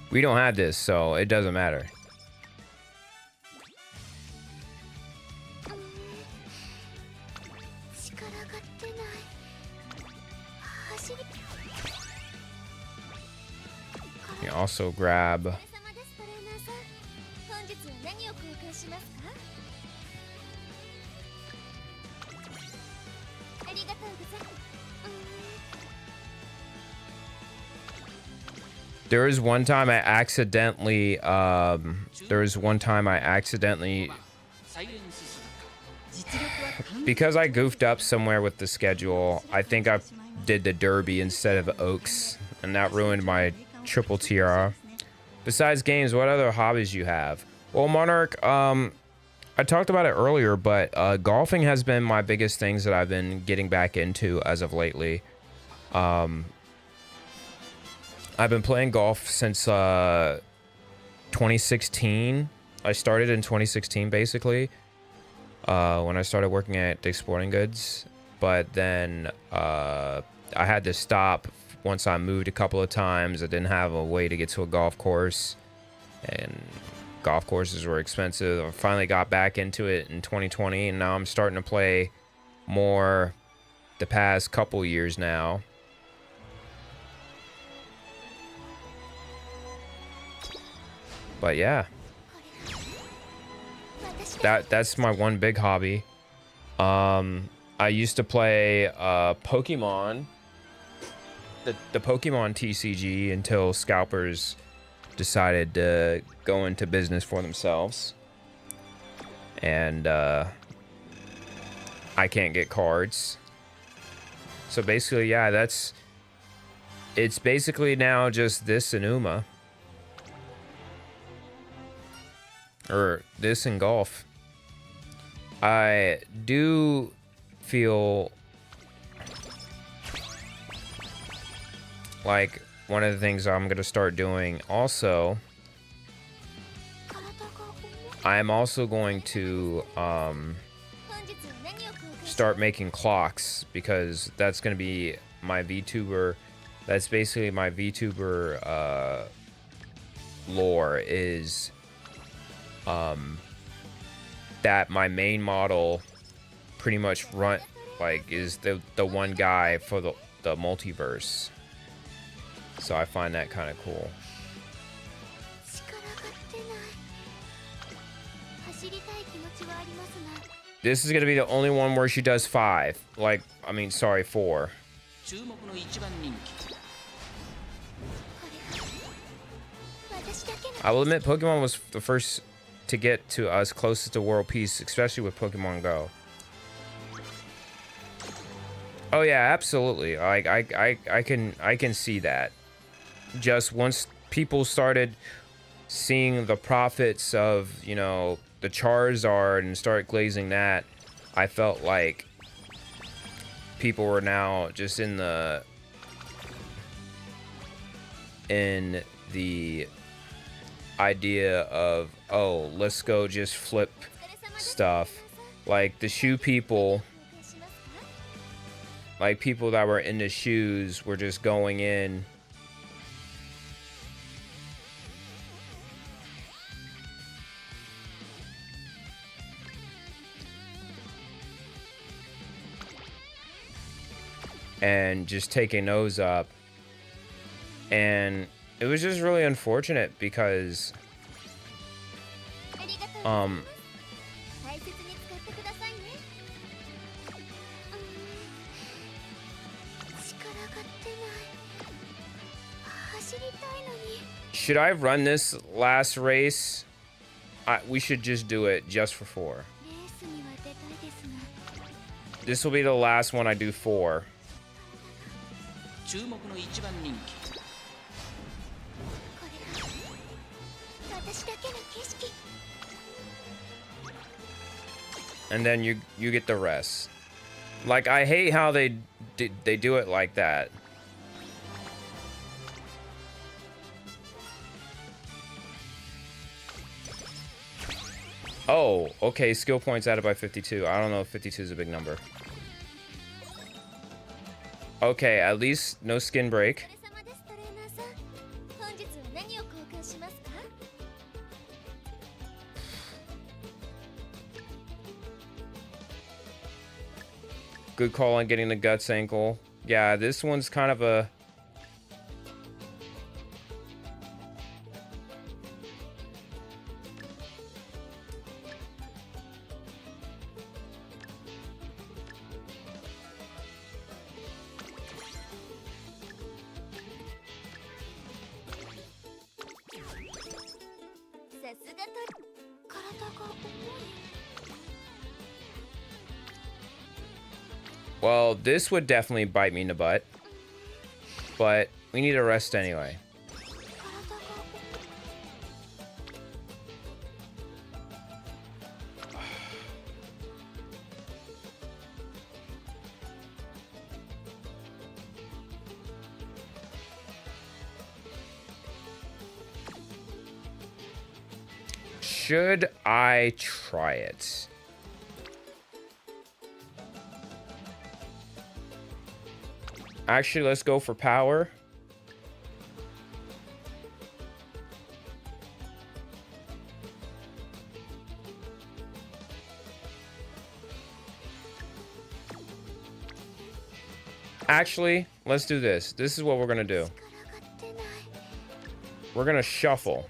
We don't have this, so it doesn't matter. You also grab There was one time I accidentally because I goofed up somewhere with the schedule. I think I did the Derby instead of Oaks, and that ruined my triple tiara. Besides games, what other hobbies you have? Well, Monarch, I talked about it earlier, but golfing has been my biggest things that I've been getting back into as of lately. I've been playing golf since 2016. I started in 2016, basically, when I started working at Dick's Sporting Goods. But then I had to stop once I moved a couple of times. I didn't have a way to get to a golf course, and golf courses were expensive. I finally got back into it in 2020, and now I'm starting to play more the past couple years now. But yeah, that's my one big hobby. I used to play Pokemon, the Pokemon TCG, until scalpers decided to go into business for themselves, and I can't get cards. So basically, yeah, it's basically now just this and Uma. Or this in golf. I do feel like one of the things I'm going to start doing also, I'm also going to start making clocks, because that's going to be my VTuber. That's basically my VTuber lore is that my main model pretty much is the one guy for the multiverse. So I find that kind of cool. This is gonna be the only one where she does 5. Like, I mean, sorry, 4. 注目の一番人気。私だけの I will admit, Pokemon was the first to get to us closest to world peace, especially with Pokemon Go. Oh yeah, absolutely. Like I can see that. Just once people started seeing the profits of, you know, the Charizard and start glazing that, I felt like people were now just in the idea of, oh, let's go just flip stuff. Like the shoe people, 紹介しますか like people that were into shoes were just going in and just taking those up. And it was just really unfortunate because ありがとうございます大切に使ってくださいね力が出ない走りたいのに should I run this last race? We should just do it just for 4. レースには出たいですが This will be the last one I do 4. 注目の一番人気。これが私だけの景色 And then you get the rest. Like, I hate how they do it like that. Oh, okay, skill points added by 52. I don't know if 52 is a big number. Okay, at least no skin お break. 疲れ様ですトレーナーさん本日は何を交換しますか Good call on getting the guts ankle. Yeah, this one's kind of a... Well, this would definitely bite me in the butt. But we need a rest anyway. Should I try it? Actually, let's go for power. Actually, let's do this. This is what we're gonna do. We're gonna shuffle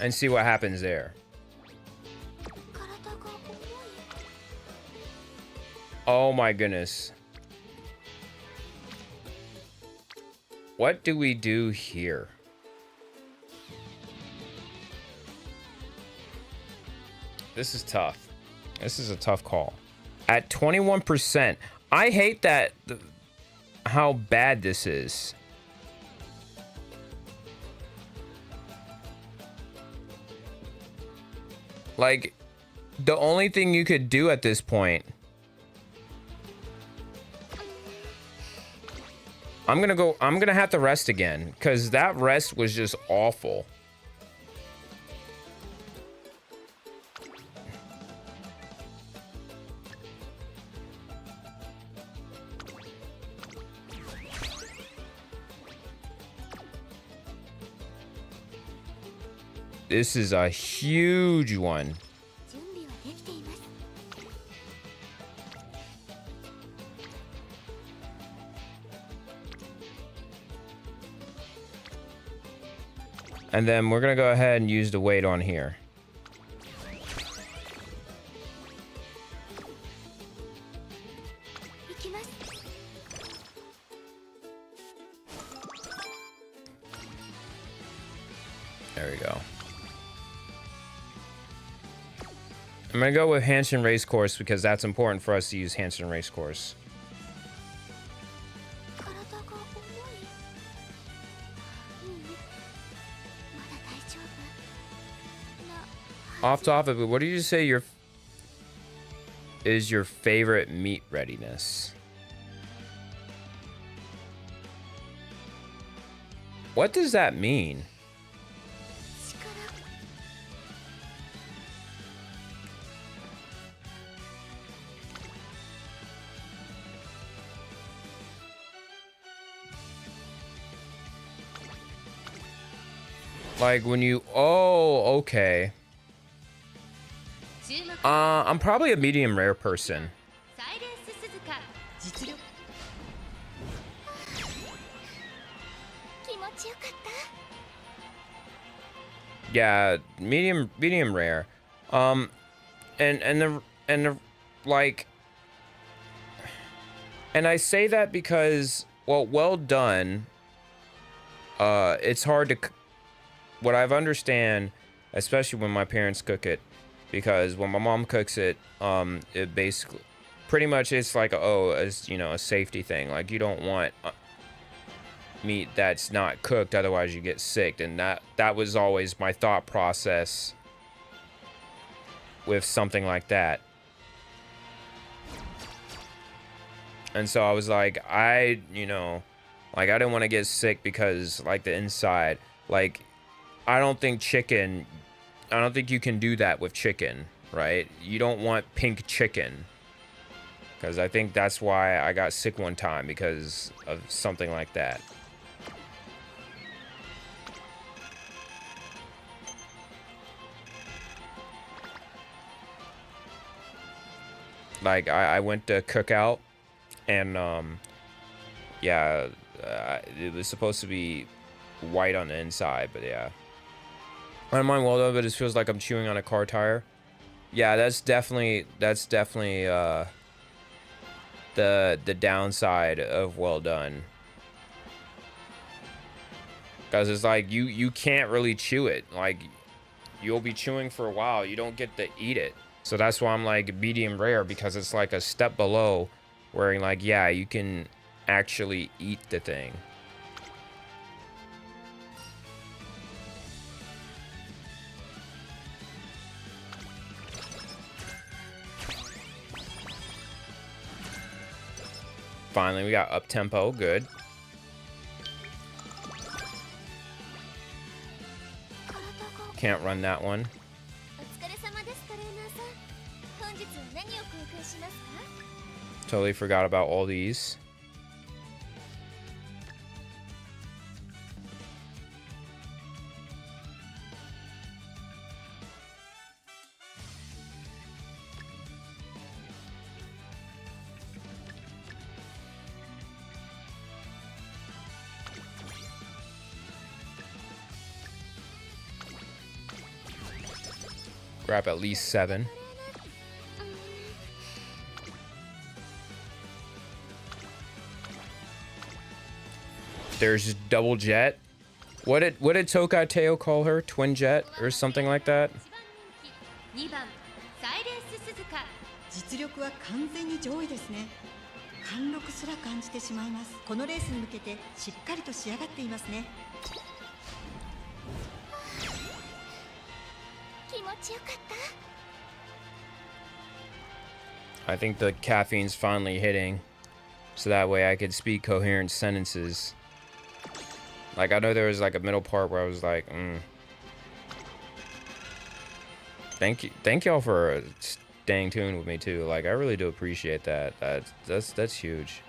and see what happens there. Oh my goodness. What do we do here? This is tough. This is a tough call. At 21%, I hate that how bad this is. Like, the only thing you could do at this point, I'm gonna have to rest again, because that rest was just awful. This is a huge one. 準備はできています And then we're gonna go ahead and use the weight on here. There we go. I'm gonna go with Hanshin Racecourse because that's important for us to use Hanshin Racecourse. 体が重い。ううん、まだ大丈夫。 Off topic, but what did you say is your favorite meat readiness? What does that mean? 力。 Like when you, oh, okay. 注目 I'm probably a medium rare person. サイレンス鈴鹿実力気持ちよかった。 Yeah, medium rare. And the like, and I say that because, well done. It's hard to, what I've understand, especially when my parents cook it, because when my mom cooks it, it basically, pretty much it's like, it's, you know, a safety thing. Like you don't want meat that's not cooked, otherwise you get sick. And that was always my thought process with something like that. And so I was like, you know, like I didn't want to get sick because like the inside, like I don't think you can do that with chicken, right? You don't want pink chicken, because I think that's why I got sick one time, because of something like that. Like I went to cookout, and yeah, it was supposed to be white on the inside, but yeah. I don't mind well done, but it feels like I'm chewing on a car tire. Yeah, that's definitely the downside of well done. Because it's like you can't really chew it. Like you'll be chewing for a while, you don't get to eat it. So that's why I'm like medium rare, because it's like a step below where like, yeah, you can actually eat the thing. Finally, we got up tempo, good. 体が。 Can't run that one. お疲れ様です、トレーナーさん。本日は何を公開しますか？ Totally forgot about all these. Grab at least 7. There's double jet. What did Tokai Teo call her? Twin jet or something like that? 2番サイレンス鈴鹿実力は完全に上位ですね。貫禄すら感じてしまいます。このレースに向けてしっかりと仕上がっていますね。気持ちよかった。 I think the caffeine's finally hitting, so that way I could speak coherent sentences. Like, I know there was like a middle part where I was like, Thank y'all for staying tuned with me too. Like, I really do appreciate that. That's huge.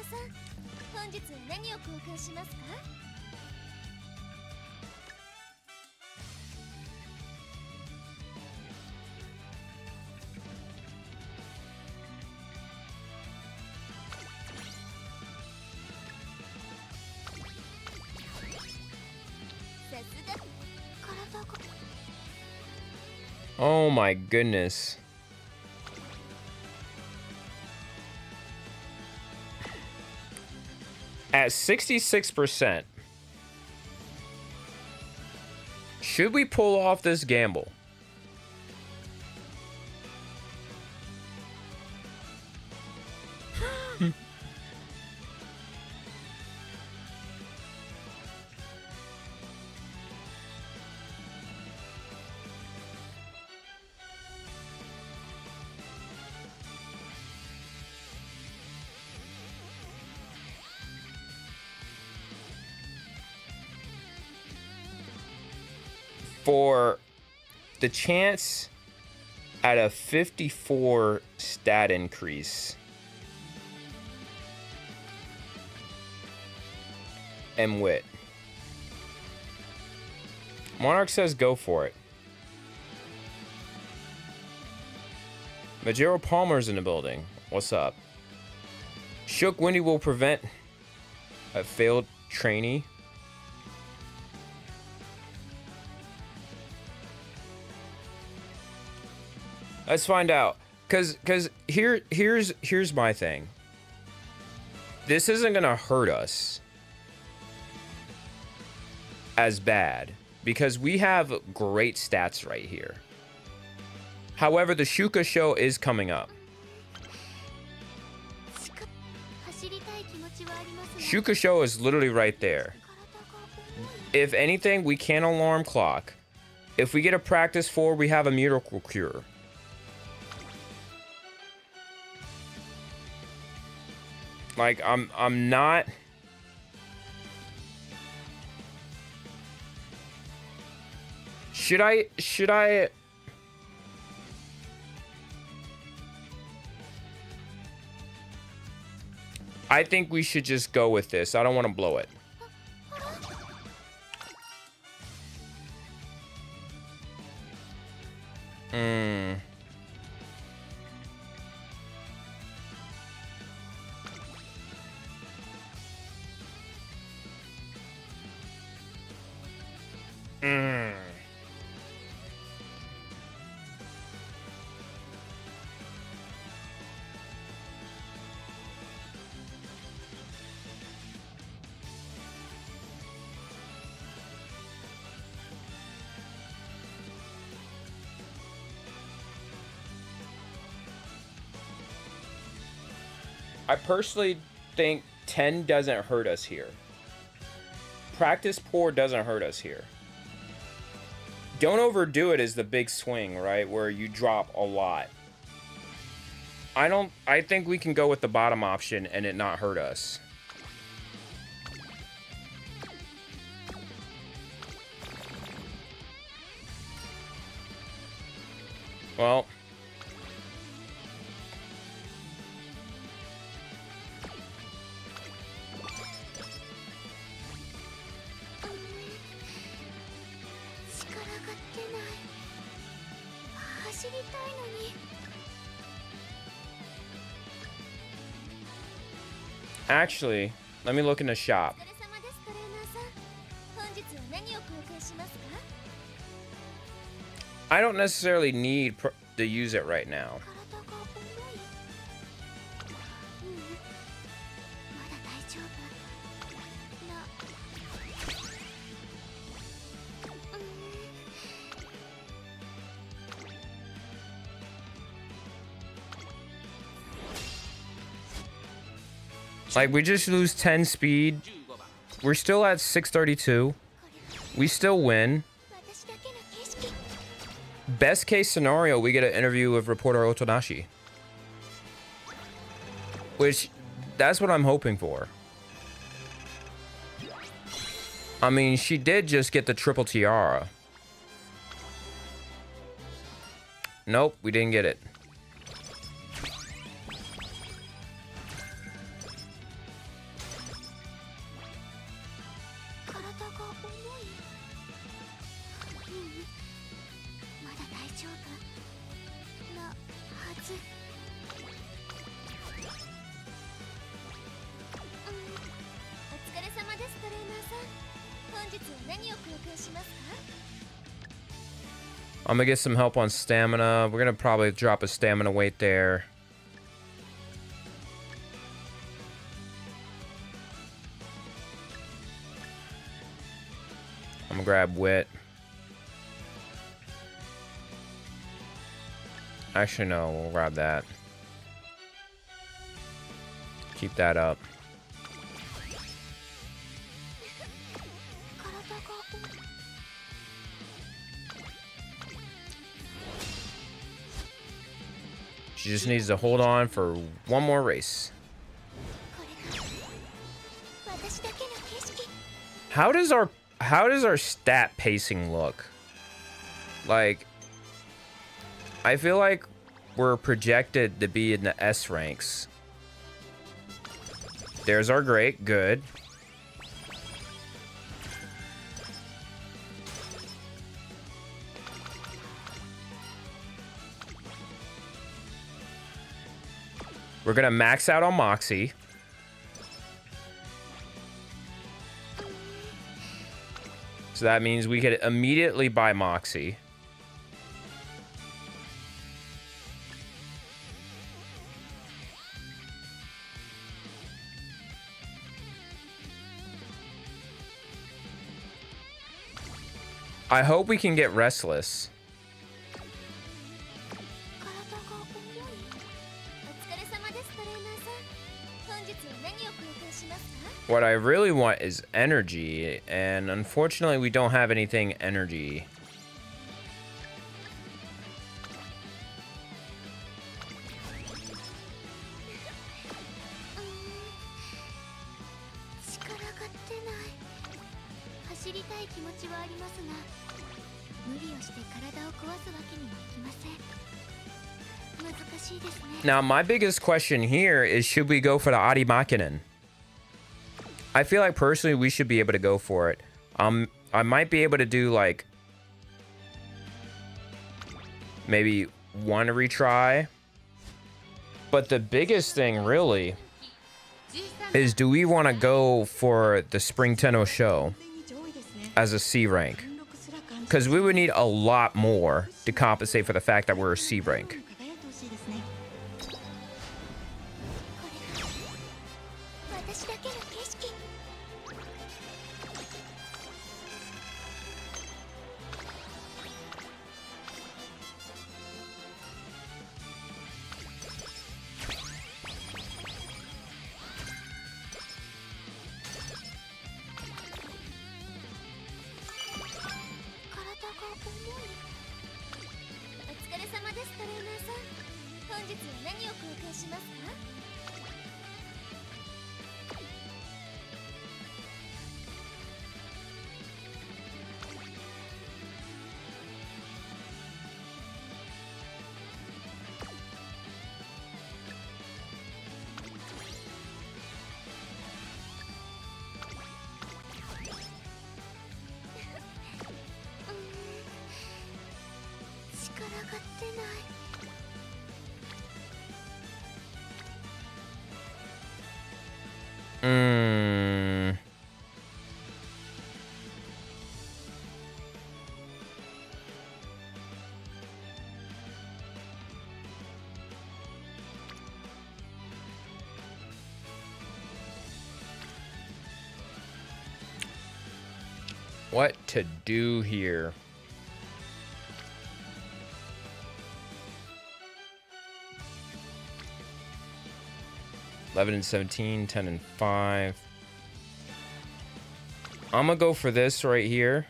さん、本日は何を交換しますか？ Oh my goodness. At 66%. Should we pull off this gamble? For the chance at a 54 stat increase and wit. Monarch says go for it. Majero Palmer's in the building. What's up? Shook Windy will prevent a failed trainee. Let's find out. Cause here's my thing. This isn't gonna hurt us as bad because we have great stats right here. However, the Suzuka show is coming up. Suzuka show is literally right there. If anything, we can alarm clock. If we get a practice 4, we have a miracle cure. Like, I'm not... Should I... I think we should just go with this. I don't want to blow it. I personally think 10 doesn't hurt us here. Practice poor doesn't hurt us here. Don't overdo it is the big swing, right? Where you drop a lot. I think we can go with the bottom option and it not hurt us. Well. Actually, let me look in the shop. I don't necessarily need to use it right now. Like, we just lose 10 speed. We're still at 632. We still win. Best case scenario, we get an interview with reporter Otonashi. Which, that's what I'm hoping for. I mean, she did just get the triple tiara. Nope, we didn't get it. I'm gonna get some help on stamina. We're gonna probably drop a stamina weight there. I'm gonna grab wit. Actually, no, we'll grab that. Keep that up. She just needs to hold on for one more race. How does our stat pacing look? Like, I feel like we're projected to be in the S ranks. There's our great, good. We're gonna max out on Moxie. So that means we could immediately buy Moxie. I hope we can get Restless. What I really want is energy, and unfortunately we don't have anything energy. Now my biggest question here is, should we go for the Adi Makinen? I feel like personally we should be able to go for it. I might be able to do like maybe one retry. But the biggest thing really is, do we want to go for the Spring Tenno show as a C rank? Because we would need a lot more to compensate for the fact that we're a C rank. What to do here? $11 and $17, $10 and $5. I'm gonna go for this right here.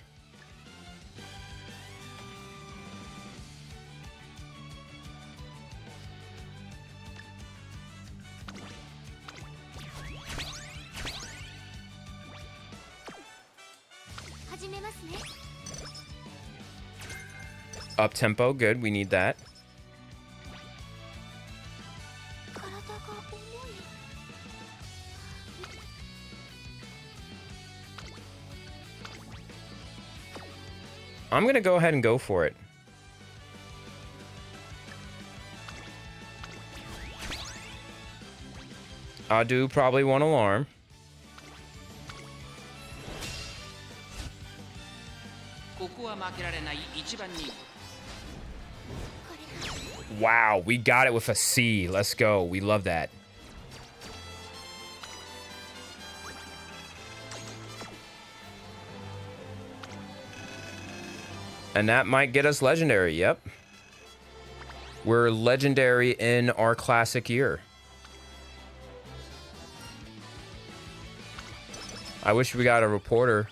Up tempo, good. We need that. I'm gonna go ahead and go for it. I'll do probably one alarm. Wow, we got it with a C. Let's go. We love that. And that might get us legendary. Yep. We're legendary in our classic year. I wish we got a reporter.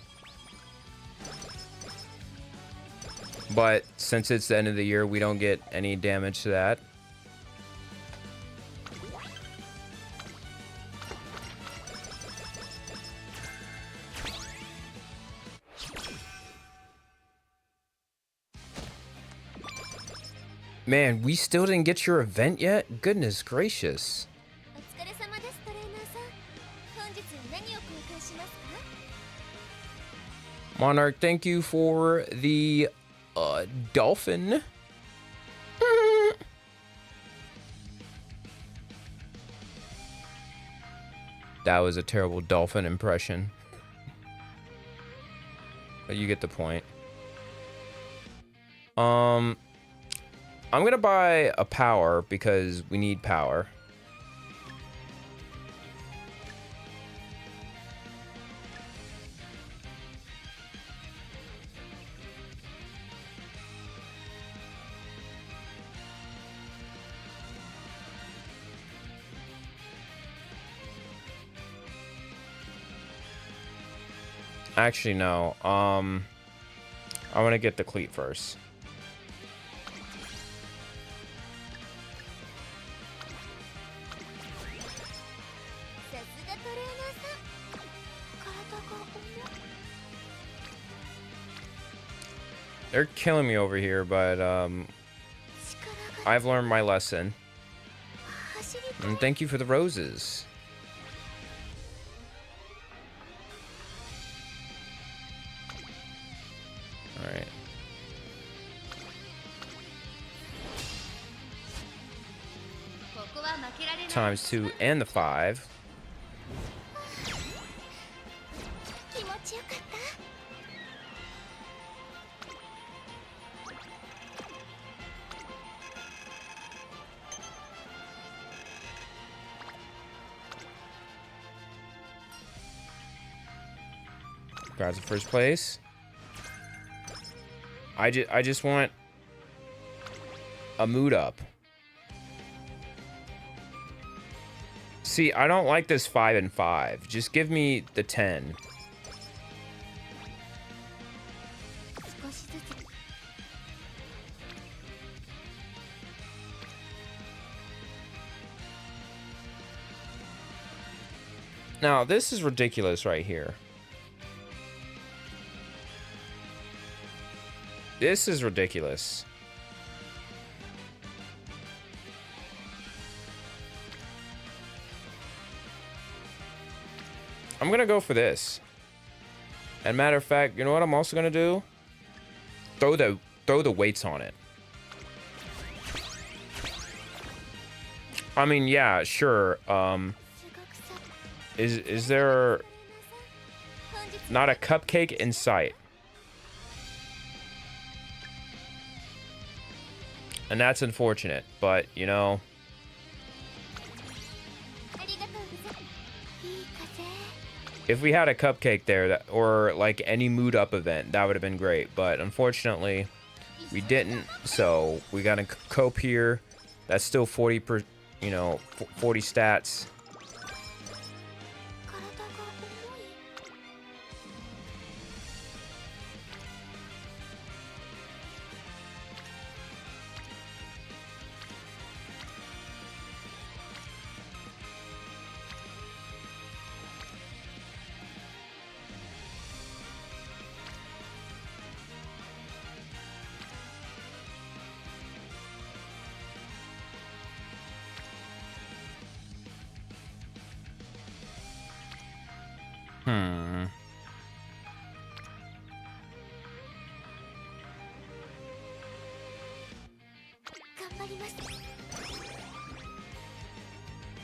But since it's the end of the year, we don't get any damage to that. Man, we still didn't get your event yet? Goodness gracious. お疲れ様ですトレーナーさん。本日何を交換しますか？ Monarch, thank you for the dolphin. That was a terrible dolphin impression. But you get the point. I'm gonna buy a power because we need power. Actually, no. I want to get the cleat first. さすがトレーナーさん。体が重い。 They're killing me over here, but 力が I've learned my lesson. 走りたい。 And thank you for the roses. All right. Times 2 and the 5. 気持ちよかった。 Guys, in first place. I just want a mood up. See, I don't like this 5 and 5. Just give me the 10. 少しずつ。 Now, this is ridiculous right here. This is ridiculous. I'm gonna go for this. And matter of fact, you know what I'm also gonna do? Throw the weights on it. I mean, yeah, sure. すごくさ。 Is there not a cupcake in sight? And that's unfortunate, but you know, ありがとうございます。いい風。 if we had a cupcake there that, or like any mood up event, that would have been great. But unfortunately, we didn't. So we got a cope here. That's still 40 per, 40 stats. 体が重い。 頑張ります。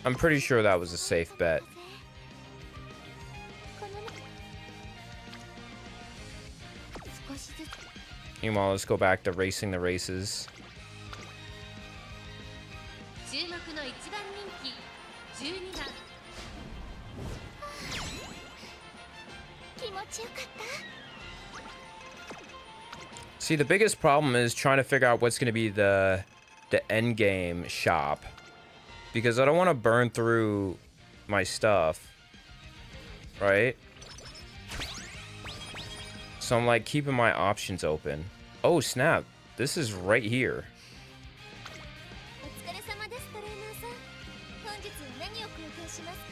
I'm pretty sure that was a safe bet. この中少しずつ。 Meanwhile, let's go back to racing the races. 一番人気12番気持ちよかった。 See, the biggest problem is trying to figure out what's going to be the end game shop, because I don't want to burn through my stuff, right? So I'm like keeping my options open. Oh snap, this is right here. お疲れ様です、トレーナーさん。本日は何を交換しますか？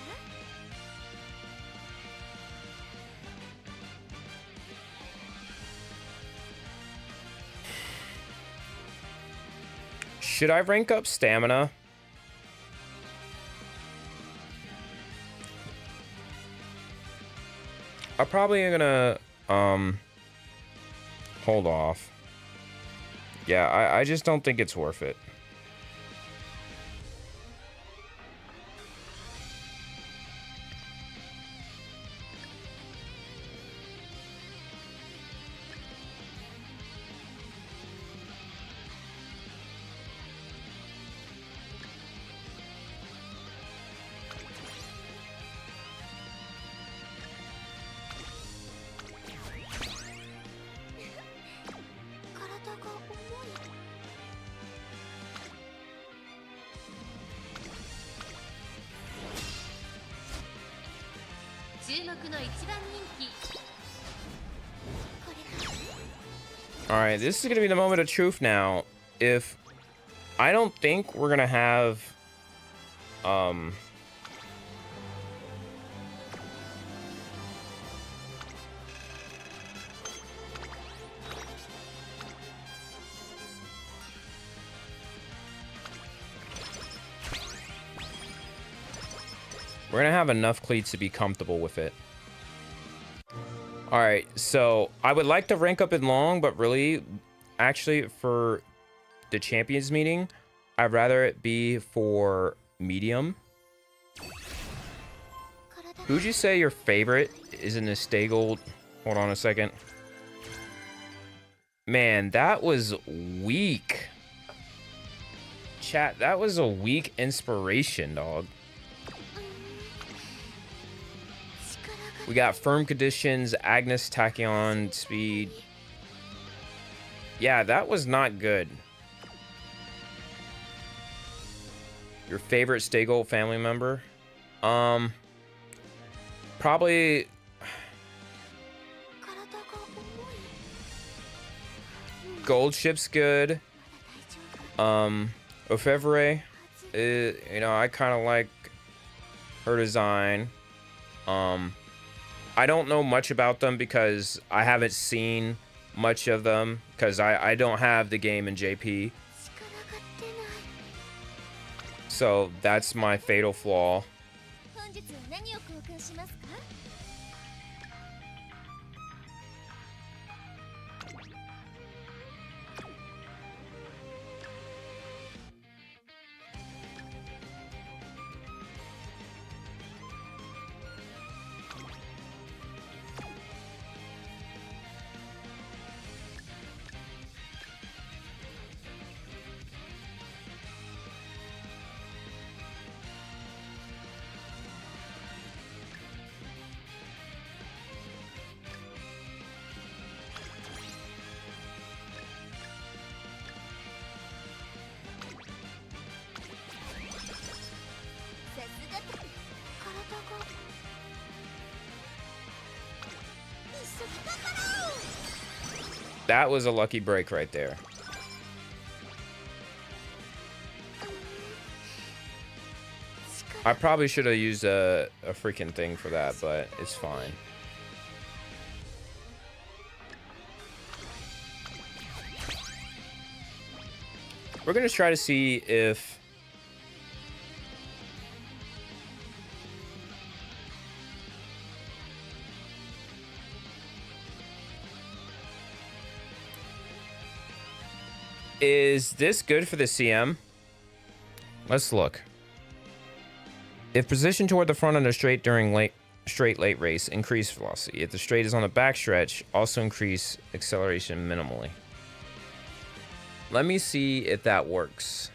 Should I rank up stamina? I'm probably gonna hold off. Yeah, I just don't think it's worth it. Alright, this is gonna be the moment of truth now. If I don't think we're gonna have we're gonna have enough cleats to be comfortable with it. Alright, so I would like to rank up in long, but really, actually, for the champions meeting, I'd rather it be for medium. Who'd you say your favorite is in the stay gold? Hold on a second. Man, that was weak. Chat, that was a weak inspiration, dog. We got firm conditions, Agnes Tachyon, speed. Yeah, that was not good. Your favorite Stay Gold family member? Probably Gold Ship's good. Orfevre, you know, I kind of like her design. I don't know much about them because I haven't seen much of them because I don't have the game in JP. So that's my fatal flaw. 本日は何を交換しますか？ That was a lucky break right there. I probably should have used a freaking thing for that, but it's fine. We're gonna try to see if is this good for the CM? Let's look. If positioned toward the front on a straight during straight late race, increase velocity. If the straight is on the backstretch, also increase acceleration minimally. Let me see if that works.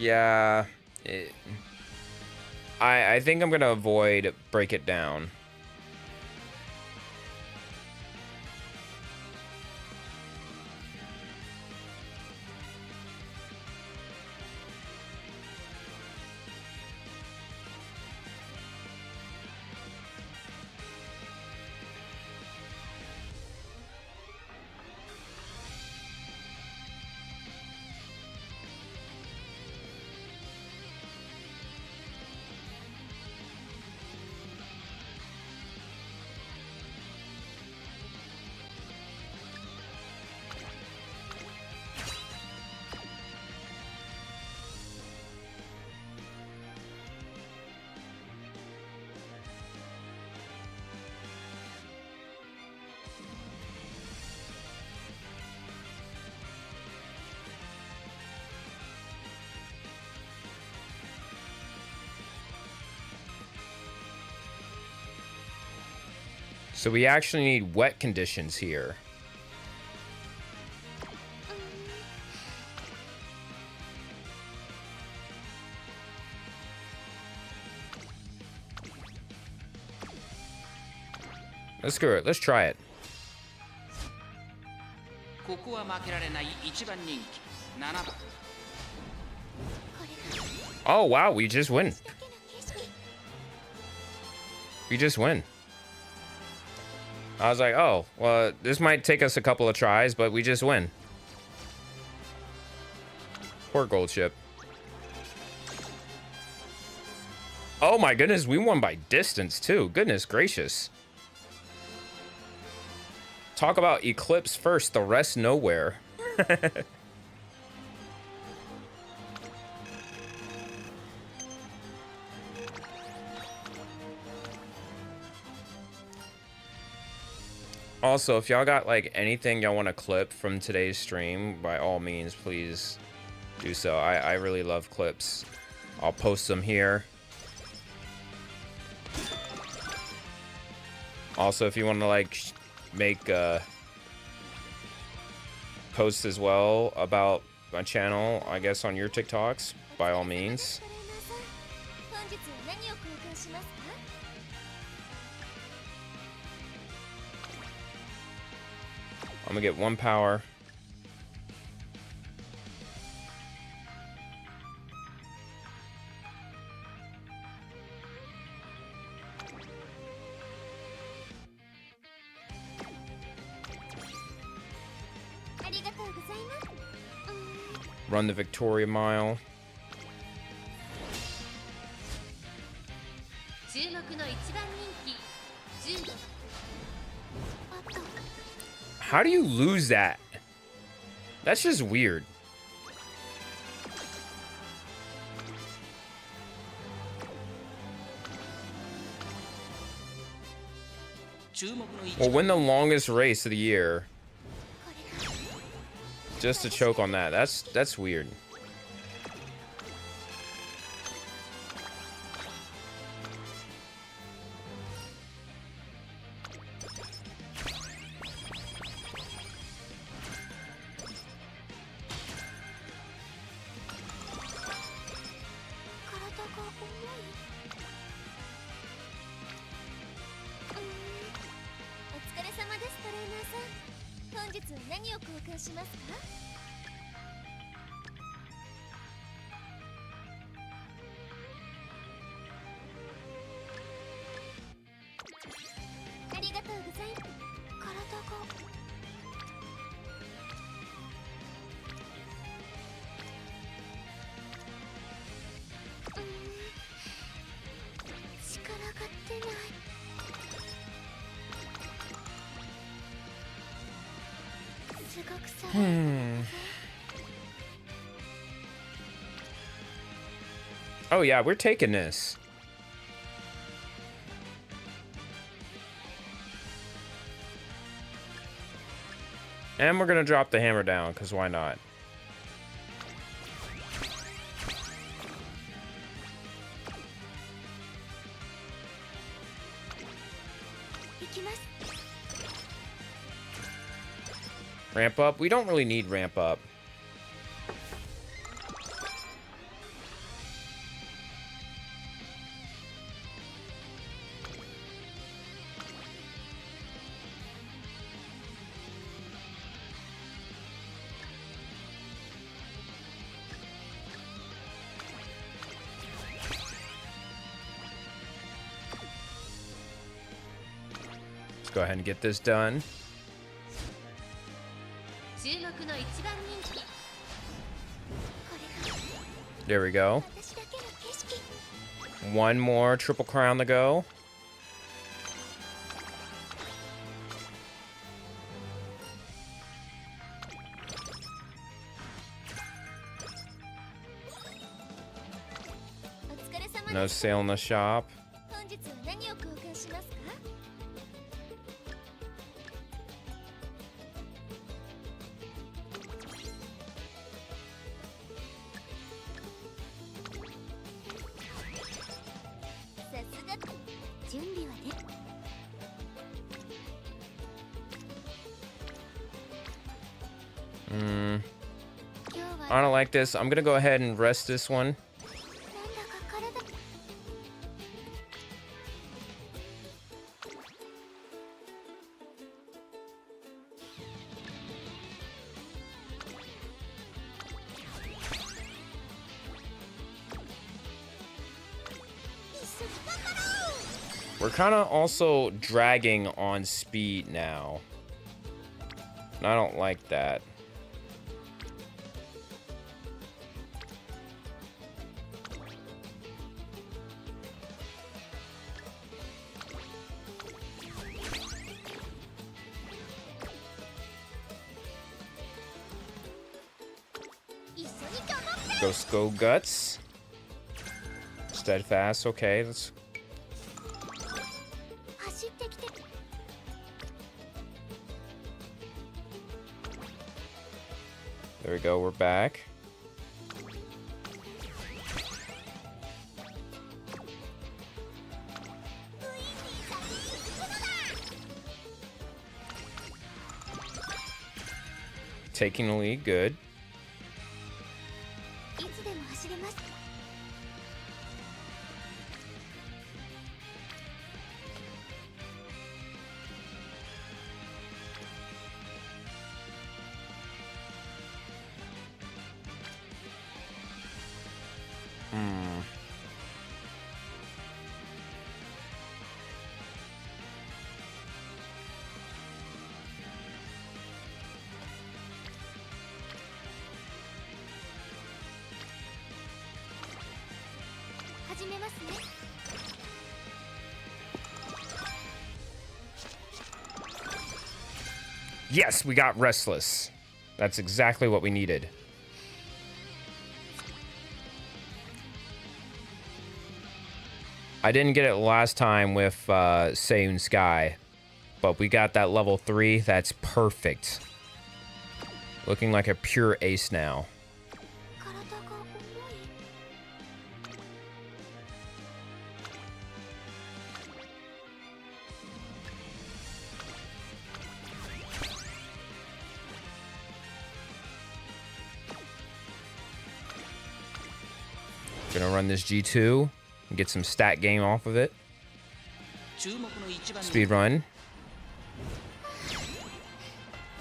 Yeah. I think I'm gonna avoid break it down. So we actually need wet conditions here. Let's screw it. Let's try it. ここは負けられない一番人気7番。 Oh, wow. We just win. We just win. I was like, oh, well, this might take us a couple of tries, but we just win. Poor gold ship. Oh my goodness, we won by distance too. Goodness gracious. Talk about Eclipse first, the rest nowhere. Also, if y'all got like anything y'all want to clip from today's stream, by all means, please do so. I really love clips. I'll post them here. Also, if you want to like make posts as well about my channel, I guess on your TikToks, by all means. I'm gonna get 1 power. Run the Victoria Mile. 注目の一番人気10番。 How do you lose that? That's just weird. We'll win the longest race of the year. Just to choke on that. That's weird. Oh yeah, we're taking this. And we're gonna drop the hammer down, because why not? Ramp up? We don't really need ramp up. go ahead and get this done. 注目の一番人気 There we go. 私だけの景色 One more triple crown to go. No sale in the shop. 本日は何を交換しますか？さすが準備はね。今日は I don't like this. I'm gonna go ahead and rest this one. なんだか体 We're kind of also dragging on speed now. And I don't like that. Go guts. Steadfast. Okay, let's. 走ってきて There we go. We're back. Taking the lead. Good. いつでも走れます 始めますね Yes, we got restless. That's exactly what we needed. I didn't get it last time with Seiyun Sky, but we got that level 3. That's perfect. Looking like a pure ace now. 体が重い Gonna run this G2 and get some stat gain off of it. 注目の一番人気 Speed run.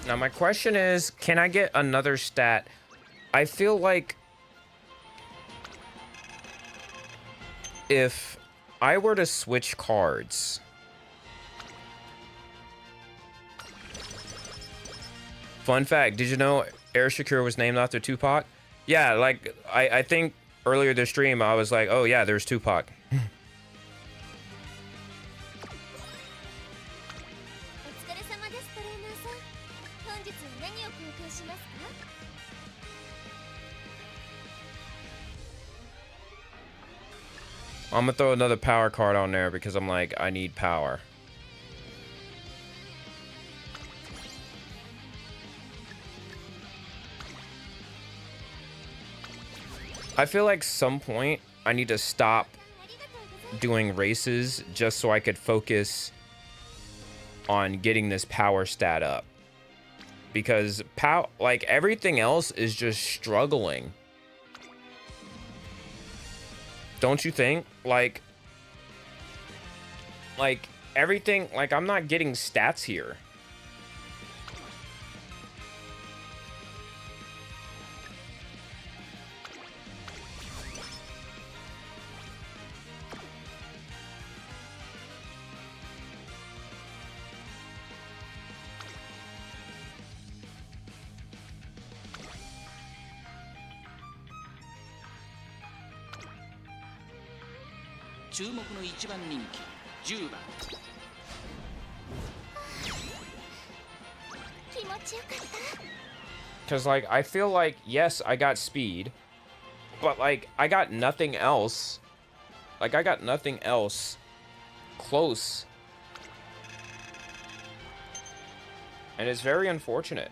Now my question is, can I get another stat? I feel like if I were to switch cards, fun fact, did you know Air Shakur was named after Tupac? Yeah, like I think earlier this stream I was like, oh yeah, there's Tupac. お疲れ様ですトレーナーさん本日は何を交換しますか I'm gonna throw another power card on there because I'm like, I need power. I feel like some point I need to stop ありがとうございます doing races just so I could focus on getting this power stat up. Because like everything else is just struggling. Don't you think? Like everything, like I'm not getting stats here. 注目の一番人気10番。気持ちよかった。 Because, like, I feel like, yes, I got speed, but, like, I got nothing else. Like, I got nothing else close. And it's very unfortunate.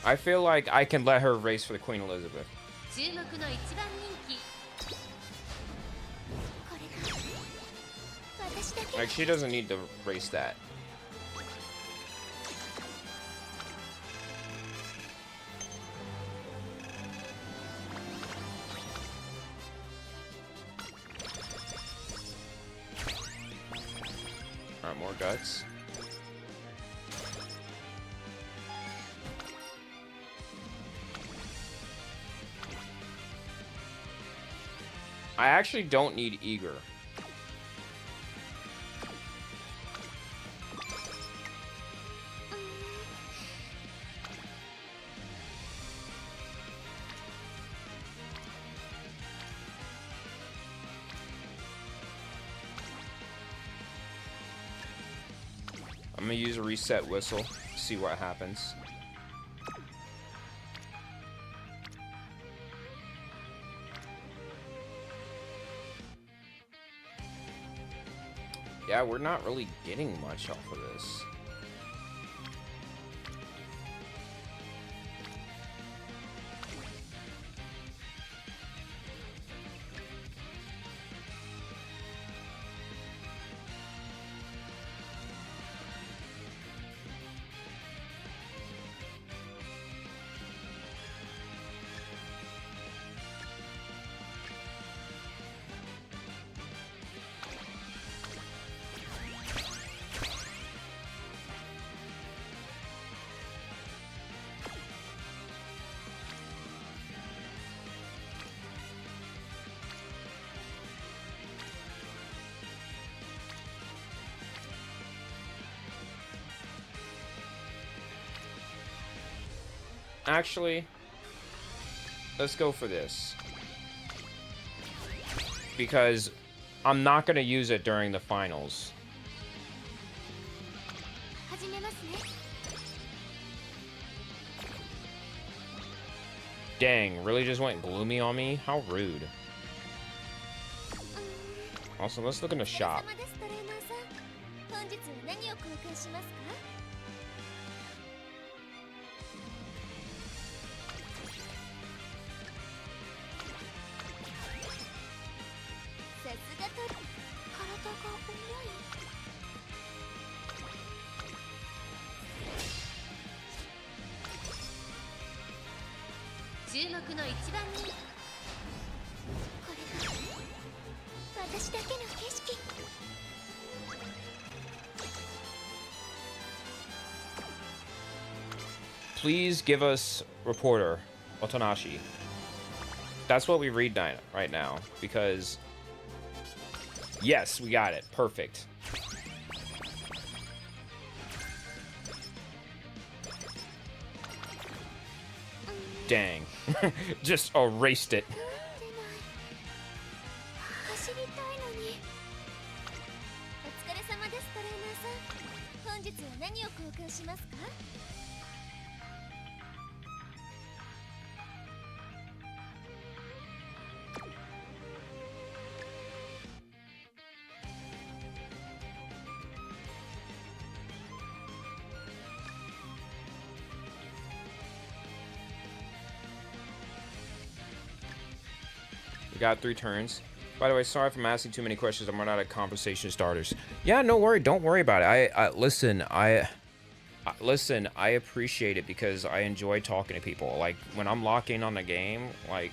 I feel like I can let her race for the Queen Elizabeth. 注目の一番人気 Like, she doesn't need to race that. Alright, more guts. I actually don't need eager. I'm gonna use a reset whistle, see what happens. Yeah, we're not really getting much off of this. Actually, let's go for this. Because I'm not going to use it during the finals. Dang, really just went gloomy on me? How rude. Also, let's look in the shop. Please give us reporter Otonashi. That's what we read right now, because yes, we got it. Perfect. Dang. Just erased it. Got 3 turns. By the way, sorry if I'm asking too many questions. I'm running out of conversation starters. Yeah, no worry. Don't worry about it. Listen, Listen, I appreciate it because I enjoy talking to people. Like, when I'm locked in on the game, like,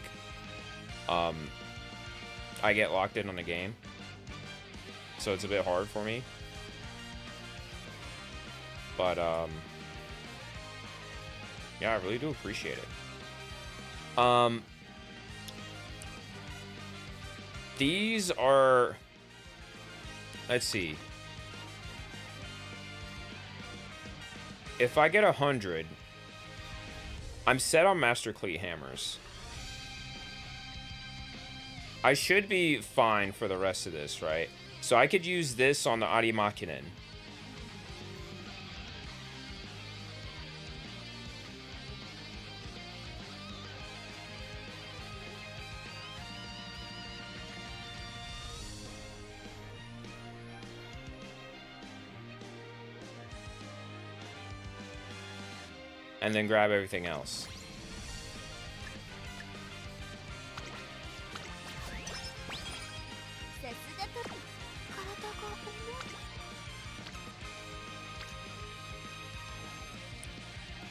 I get locked in on the game. So it's a bit hard for me. But, yeah, I really do appreciate it. These are... Let's see. If I get 100, I'm set on Master Cleat Hammers. I should be fine for the rest of this, right? So I could use this on the Arimakinen. And then grab everything else.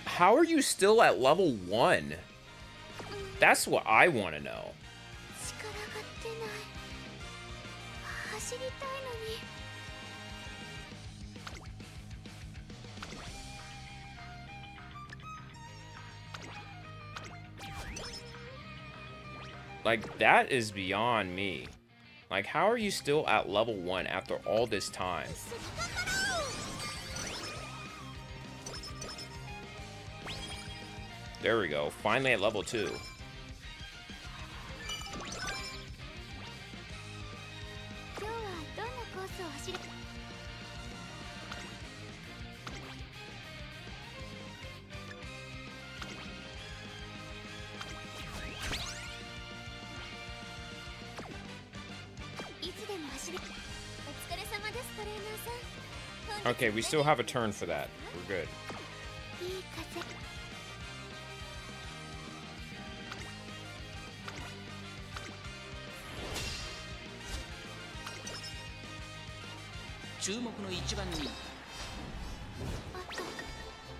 How are you still at level 1? That's what I want to know. Like, that is beyond me. Like, how are you still at level 1 after all this time? There we go. Finally at level 2. Okay, we still have a turn for that. We're good.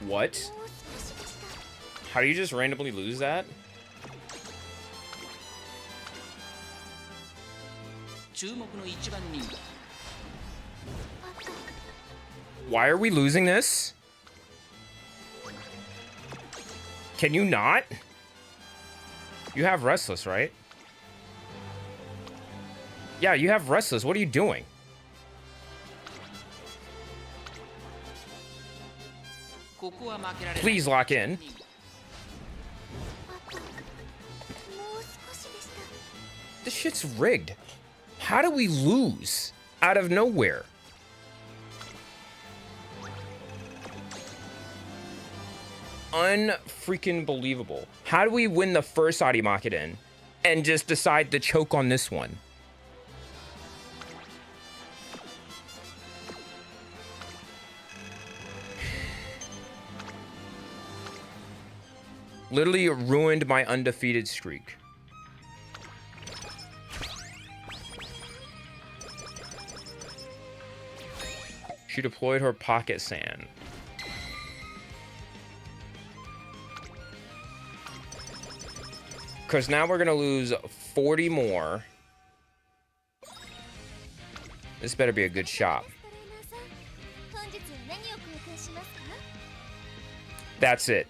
What? How do you just randomly lose that? Why are we losing this? Can you not? You have Restless, right? Yeah, you have Restless. What are you doing? Please lock in. This shit's rigged. How do we lose out of nowhere? Unfreaking believable. How do we win the first Arimakiden and just decide to choke on this one? Literally ruined my undefeated streak. She deployed her pocket sand. Because now we're going to lose 40 more. This better be a good shot. That's it.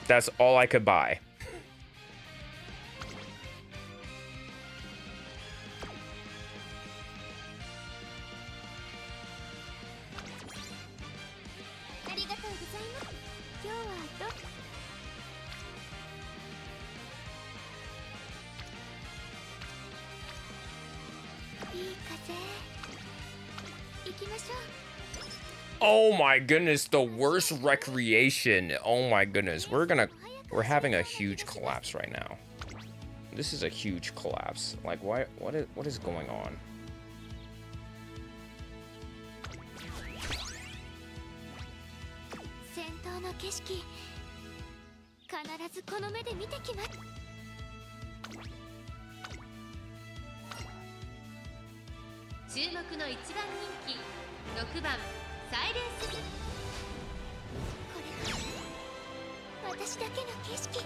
That's all I could buy. Oh my goodness, the worst recreation. Oh my goodness. We're having a huge collapse right now. This is a huge collapse. Like, what is going on? 私だけの景色。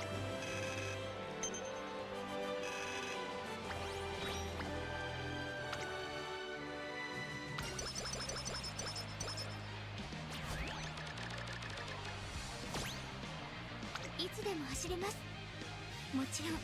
いつでも走れます。もちろん。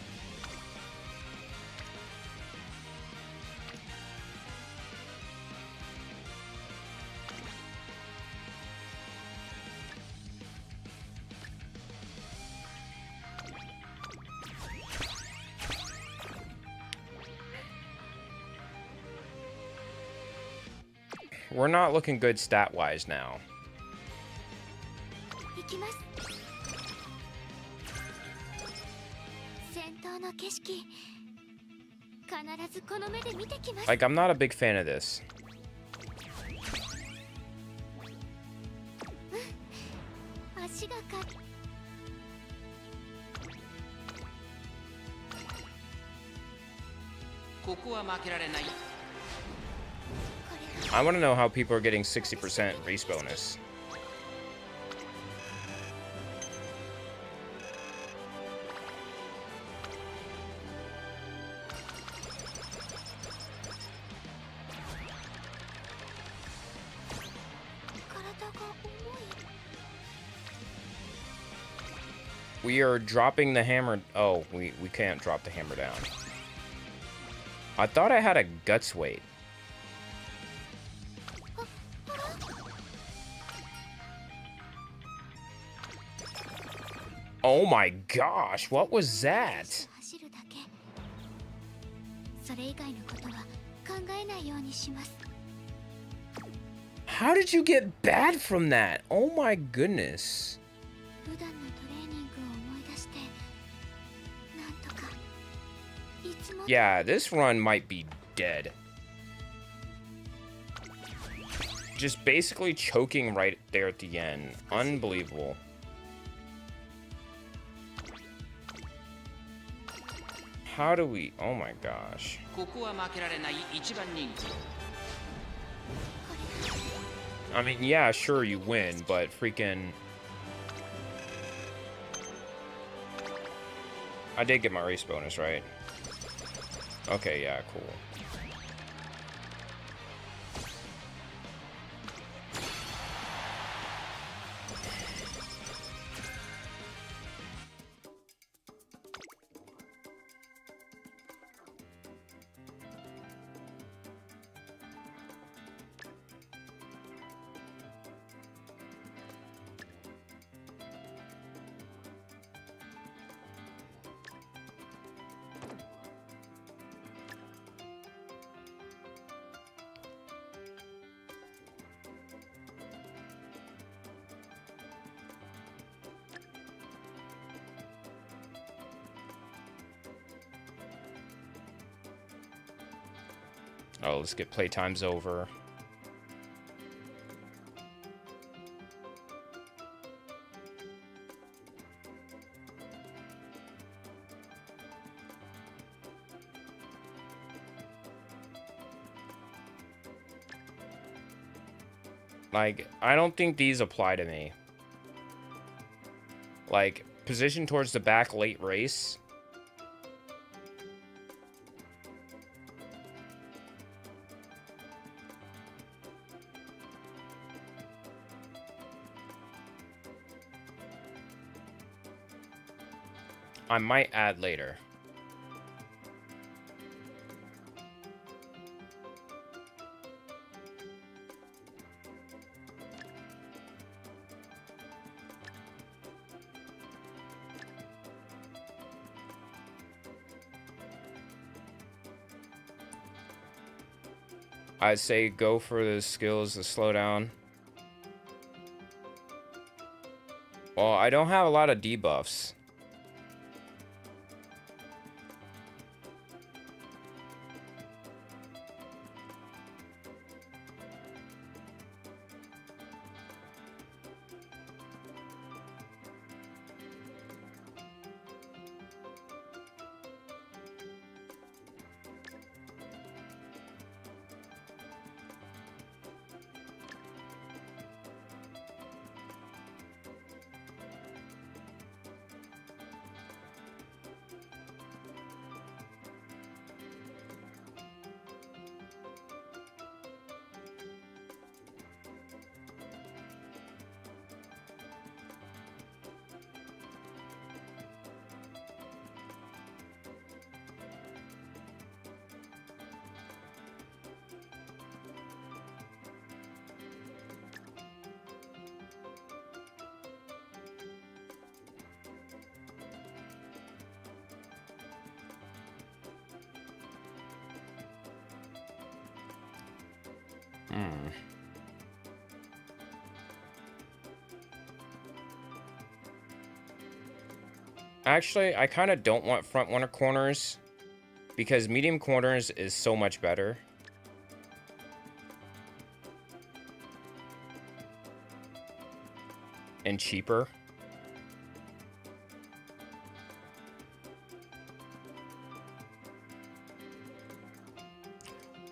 We're not looking good stat-wise now. 行きます。戦闘の景色、必ずこの目で見てきます。Like, I'm not a big fan of this. 足がか。ここは負けられない。 I want to know how people are getting 60% race bonus. We are dropping the hammer. Oh, we can't drop the hammer down. I thought I had a guts weight. Oh my gosh, what was that? 走るだけ。それ以外のことは考えないようにします。 How did you get bad from that? Oh my goodness. 普段のトレーニングを思い出して、なんとかいつも。 Yeah, this run might be dead. Just basically choking right there at the end. Unbelievable. How do we... Oh my gosh. ここは負けられない一番人気。 I mean, yeah, sure you win, but freaking... I did get my race bonus, right? Okay, yeah, cool. Oh, let's get playtimes over. Like, I don't think these apply to me. Like, position towards the back late race. I might add later. I'd say go for the skills to slow down. Well, I don't have a lot of debuffs. Actually, I kind of don't want front runner corners because medium corners is so much better. And cheaper.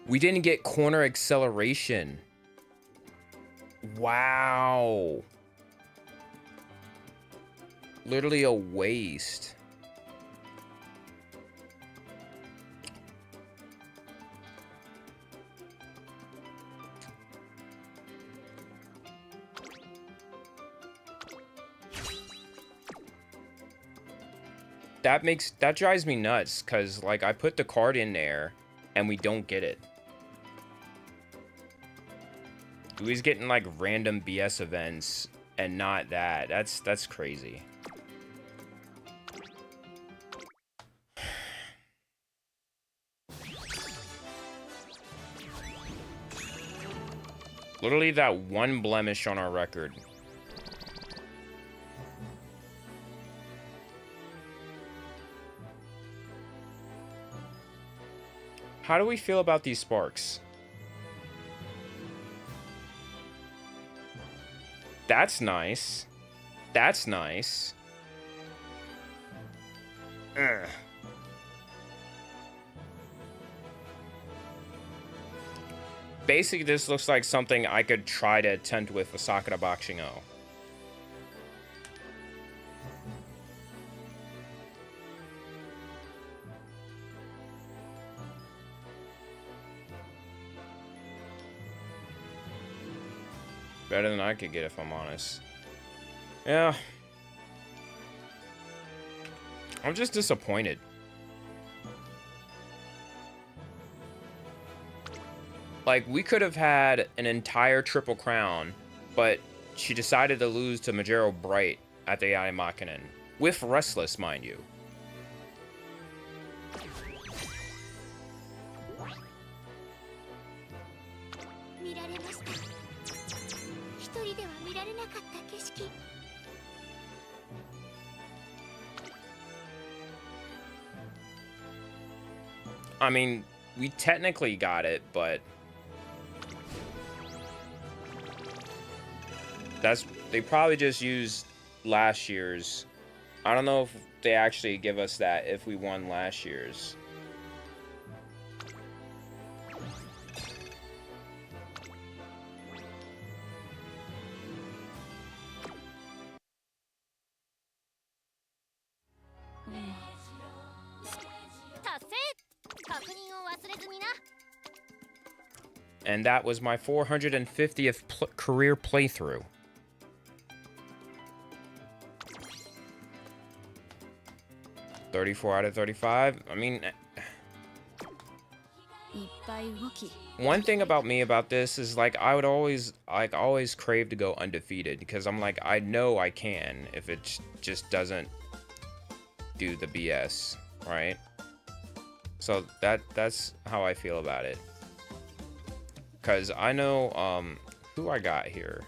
We didn't get corner acceleration. Wow. Literally a waste. That drives me nuts because like I put the card in there and we don't get it. He's getting like random BS events and not that. That's crazy. Literally that one blemish on our record. How do we feel about these sparks? That's nice. That's nice. Ugh. Basically, this looks like something I could try to attempt with the Sakura Boxing O. Better than I could get, if I'm honest. Yeah. I'm just disappointed. Like, we could have had an entire Triple Crown, but she decided to lose to Majero Bright at the AI Makinen. With Restless, mind you. I mean, we technically got it, but they probably just used last year's. I don't know if they actually give us that if we won last year's. And that was my 450th career playthrough. $34 out of 35. I mean, one thing about me about this is like I would always crave to go undefeated because I'm like I know I can if it just doesn't do the BS, right? So that's how I feel about it. Cause I know who I got here.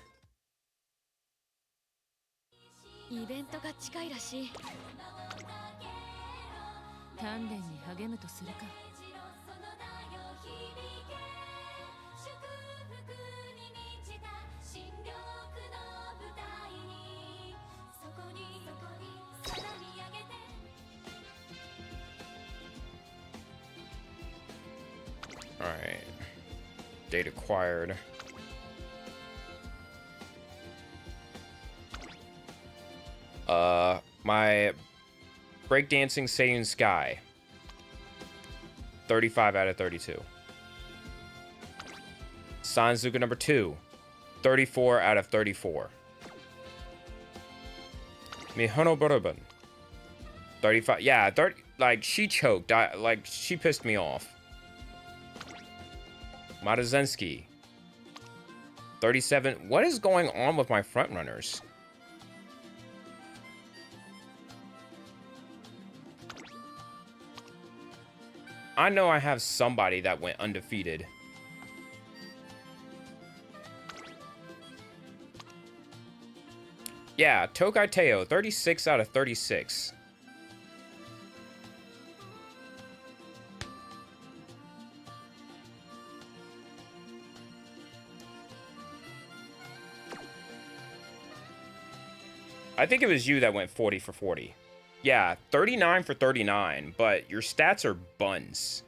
All right. Date acquired. My breakdancing Seiun Sky. 35 out of 32. Suzuka number 2. 34 out of 34. Mihono Bourbon. 35. Yeah, 30. Like, she choked. Like, she pissed me off. Maruzenski. 37. What is going on with my front runners? I know I have somebody that went undefeated. Yeah, Tokai Teo, 36 out of 36. I think it was you that went 40 for 40. Yeah, 39 for 39, but your stats are buns.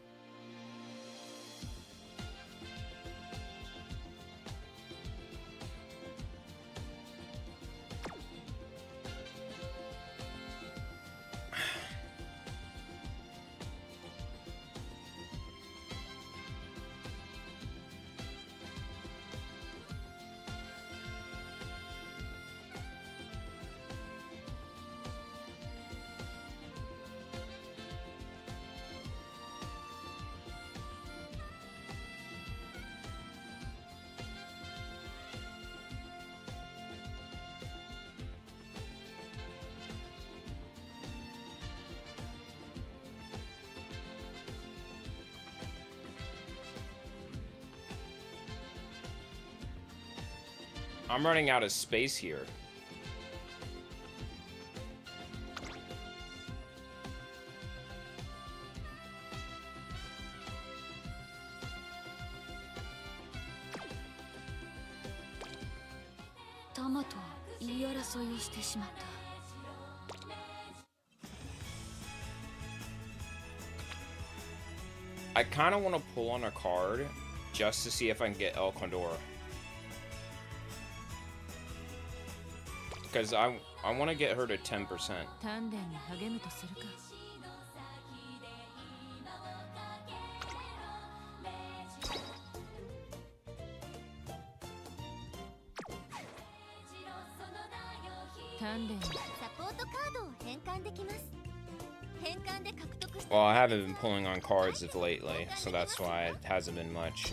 I'm running out of space here. I kind of want to pull on a card just to see if I can get El Condor. Because I want to get her to 10%. Well, I haven't been pulling on cards of lately, so that's why it hasn't been much.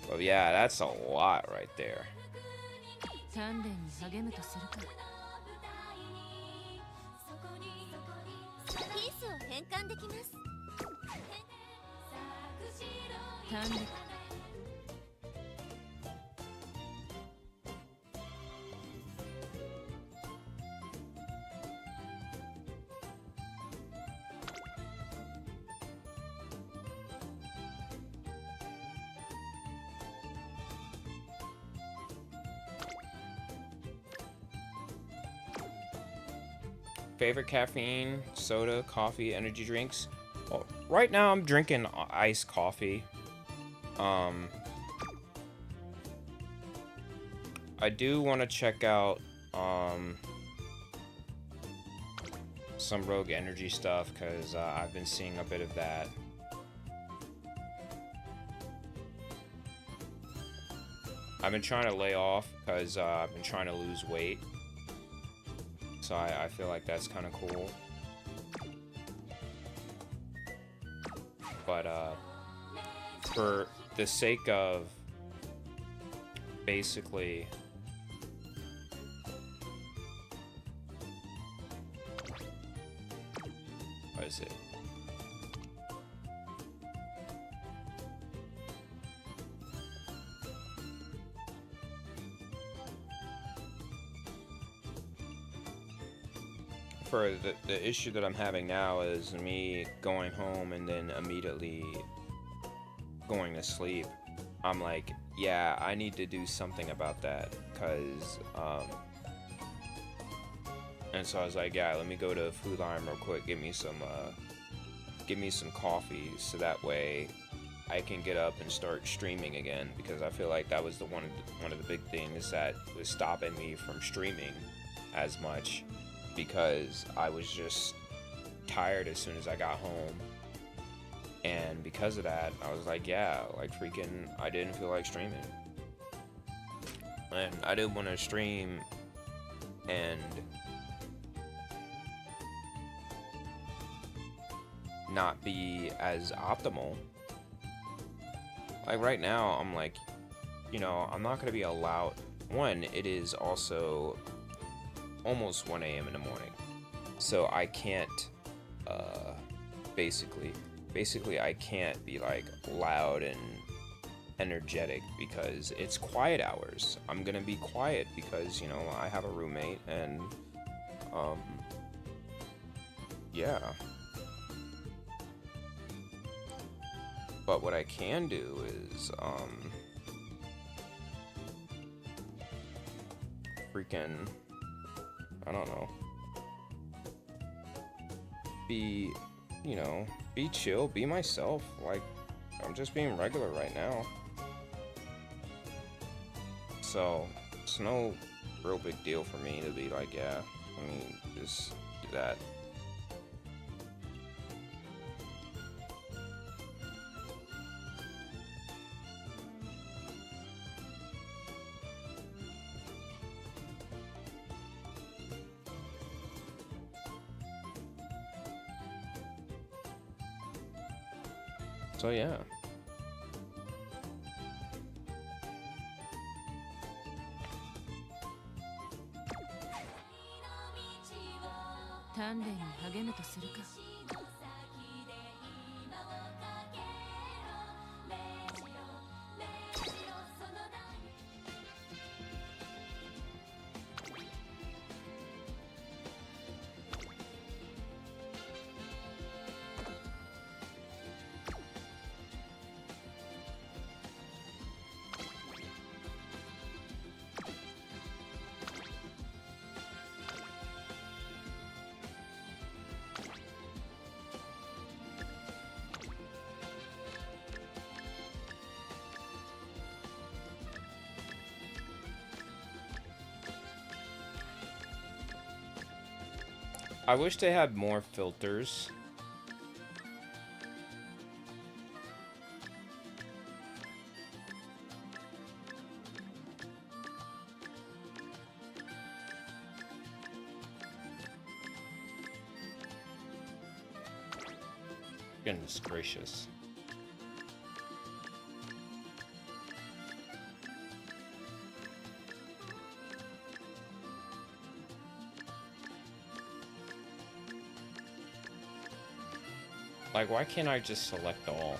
But yeah, that's a lot right there. Favorite caffeine, soda, coffee, energy drinks? Well, right now I'm drinking iced coffee. I do want to check out some Rogue Energy stuff because I've been seeing a bit of that. I've been trying to lay off because I've been trying to lose weight. So I feel like that's kind of cool. But for the sake of basically what is it? For the issue that I'm having now is me going home and then immediately going to sleep. I'm like, yeah, I need to do something about that, cause and so I was like, yeah, let me go to Food Line real quick, give me some coffee, so that way I can get up and start streaming again, because I feel like that was one of the big things that was stopping me from streaming as much. Because I was just tired as soon as I got home, and because of that I was like, yeah, like freaking I didn't feel like streaming, and I didn't want to stream and not be as optimal. Like right now I'm like, you know, I'm not gonna be allowed. One, it is also almost 1 a.m. in the morning, so I can't basically I can't be like loud energetic because it's quiet hours. I'm gonna be quiet because, you know, I have a roommate and yeah. But what I can do is freaking, I don't know, be, you know, be chill, be myself. Like, I'm just being regular right now. So, it's no real big deal for me to be like, yeah, I mean, just do that. So yeah. I wish they had more filters. Goodness gracious. Like, why can't I just select all?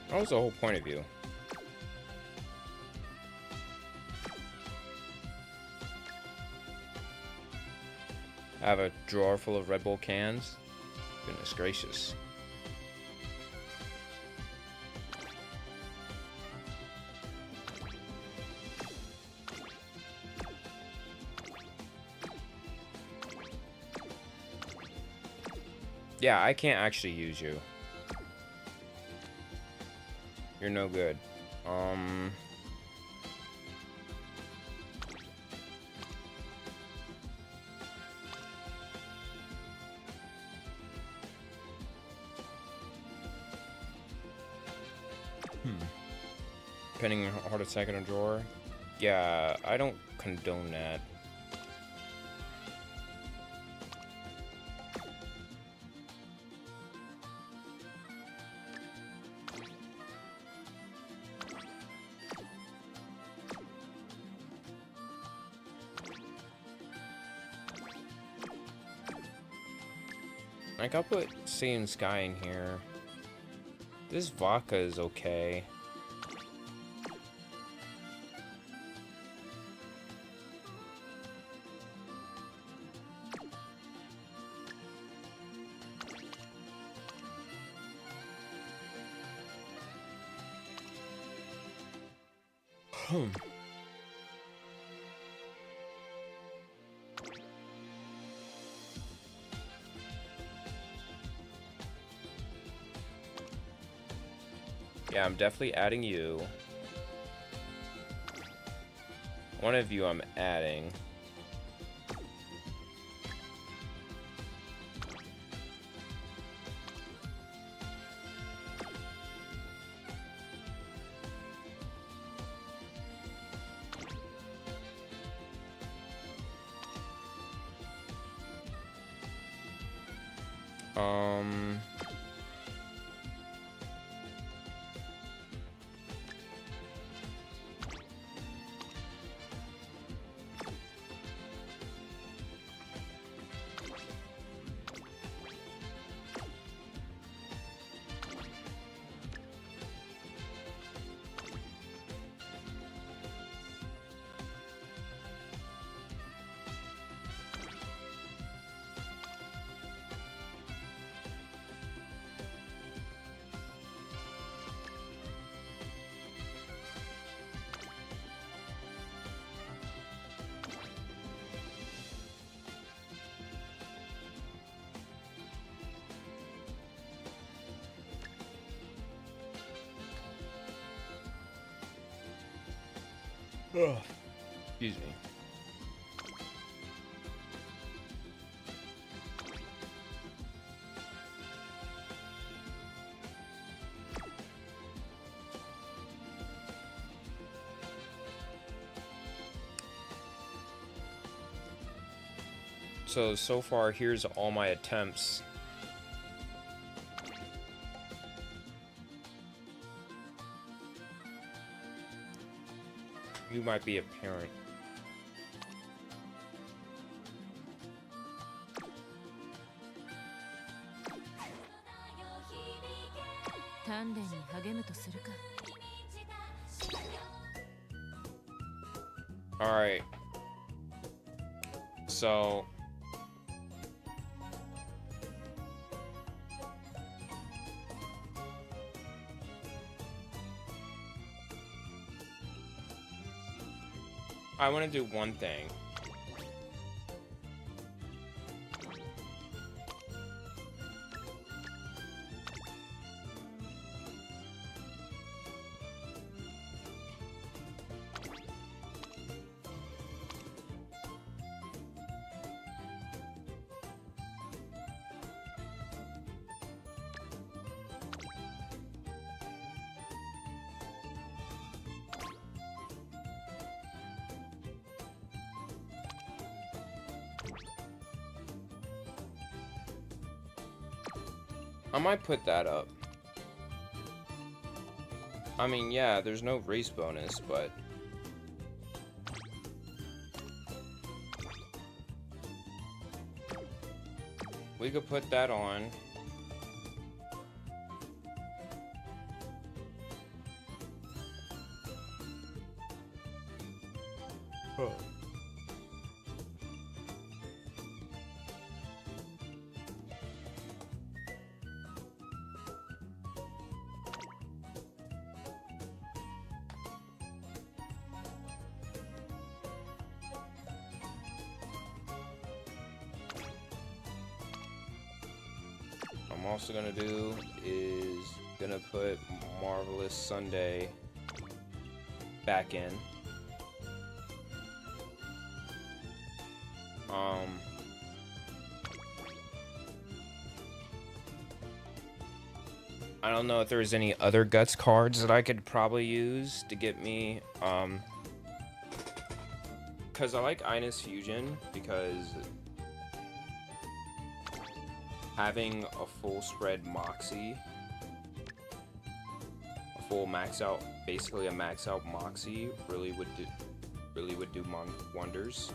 That was the whole point of view. I have a drawer full of Red Bull cans. Goodness gracious. Yeah, I can't actually use you. You're no good. Pinning a heart attack in a drawer? Yeah, I don't condone that. Like, I'll put Sea and Sky in here. This vodka is okay. Yeah, I'm definitely adding you. One of you I'm adding. Excuse me. So far, here's all my attempts. You might be a parent. Alright. So... I want to do one thing. I might put that up. I mean, yeah, there's no race bonus, but... we could put that on. Oh. I'm also gonna do is gonna put Marvelous Sunday back in. I don't know if there's any other Guts cards that I could probably use to get me, because I like Ines Fusion, because having a full spread Moxie, a full max out, basically a max out Moxie, really would do wonders.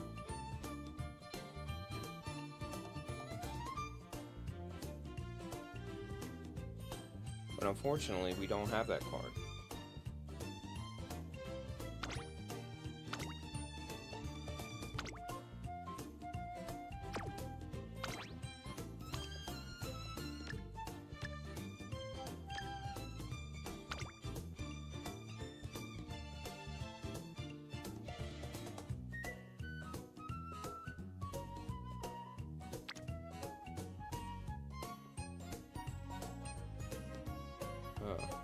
But unfortunately, we don't have that card. There we go.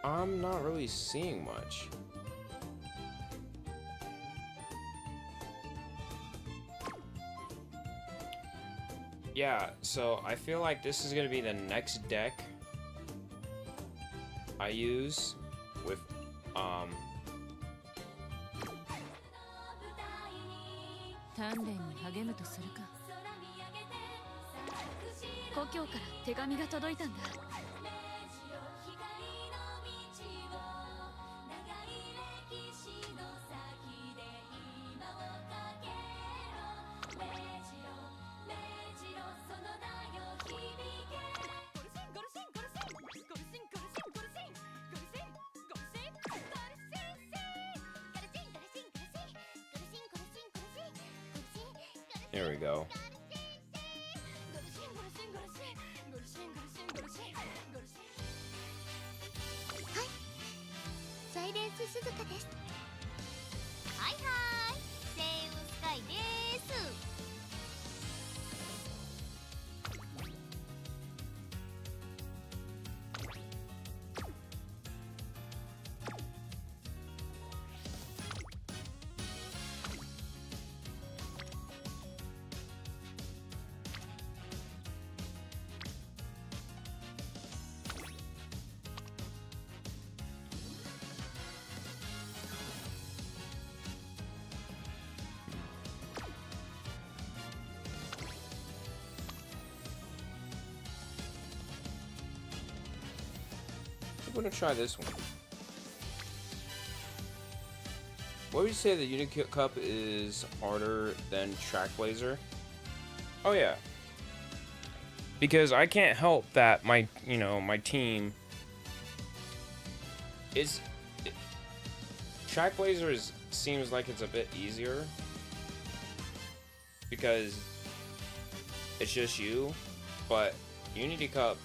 I'm not really seeing much. Yeah, so I feel like this is gonna be the next deck I use with there we go. サイレンス鈴鹿です。はいはーい、セイウスカイです。I'm gonna try this one. What would you say the Unicute Cup is harder than Track Blazer? Oh yeah. Because I can't help that my team is Track Blazer seems like it's a bit easier because it's just you, but Unity Cup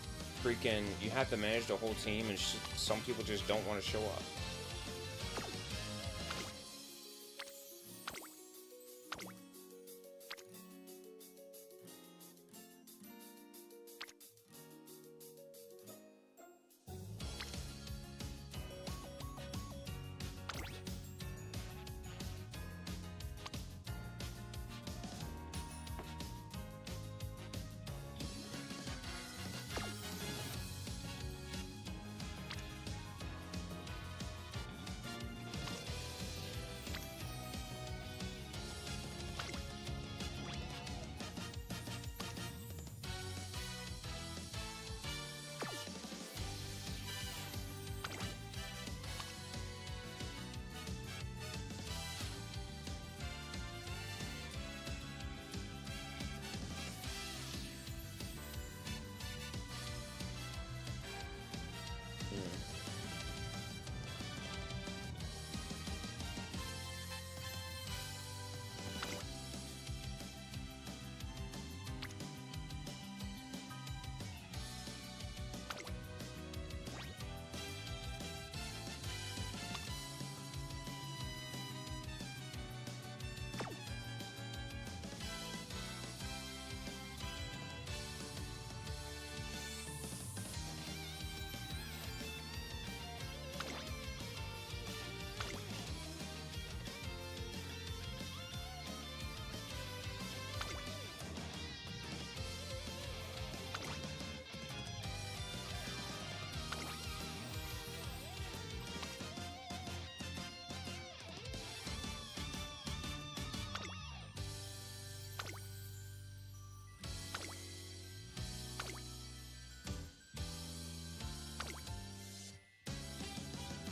freaking you have to manage the whole team and some people just don't want to show up.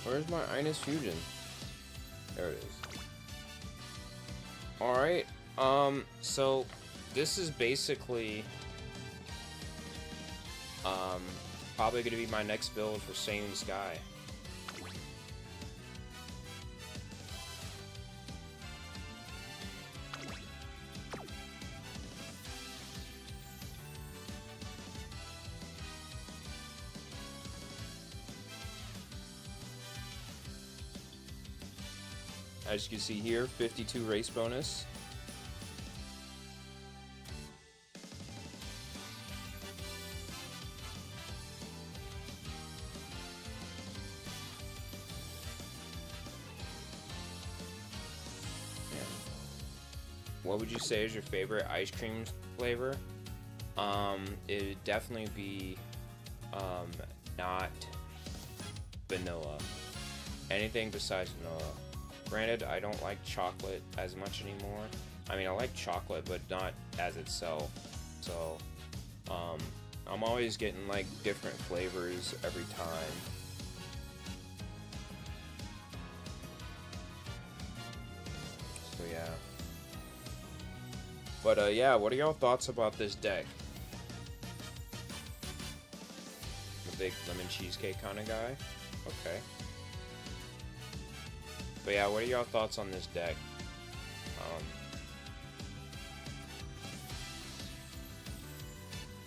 Where's my Inus Fusion? There it is. Alright, so this is basically probably gonna be my next build for Saiyan Sky. As you can see here, 52 race bonus. What would you say is your favorite ice cream flavor? It would definitely be not vanilla. Anything besides vanilla. Granted, I don't like chocolate as much anymore. I mean, I like chocolate, but not as itself. So, I'm always getting like different flavors every time. So yeah. But yeah, what are y'all thoughts about this deck? I'm a big lemon cheesecake kind of guy. Okay. But yeah, what are y'all thoughts on this deck?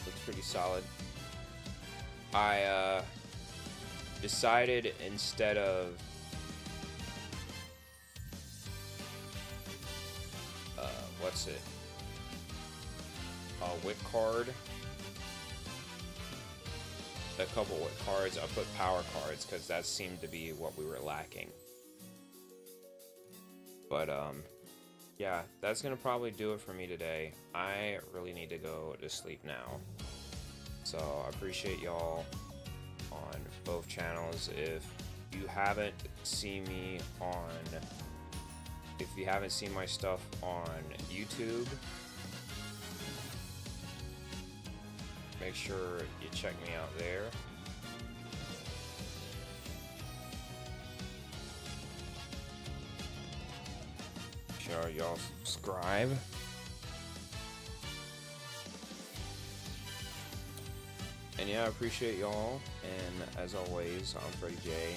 Looks pretty solid. I decided instead of what's it? Wick card. A couple wick cards. I put power cards because that seemed to be what we were lacking. But yeah, that's gonna probably do it for me today. I really need to go to sleep now. So I appreciate y'all on both channels. If you haven't seen me on, if you haven't seen my stuff on YouTube, make sure you check me out there. Make sure y'all subscribe. And yeah, I appreciate y'all. And as always, I'm Freddie J.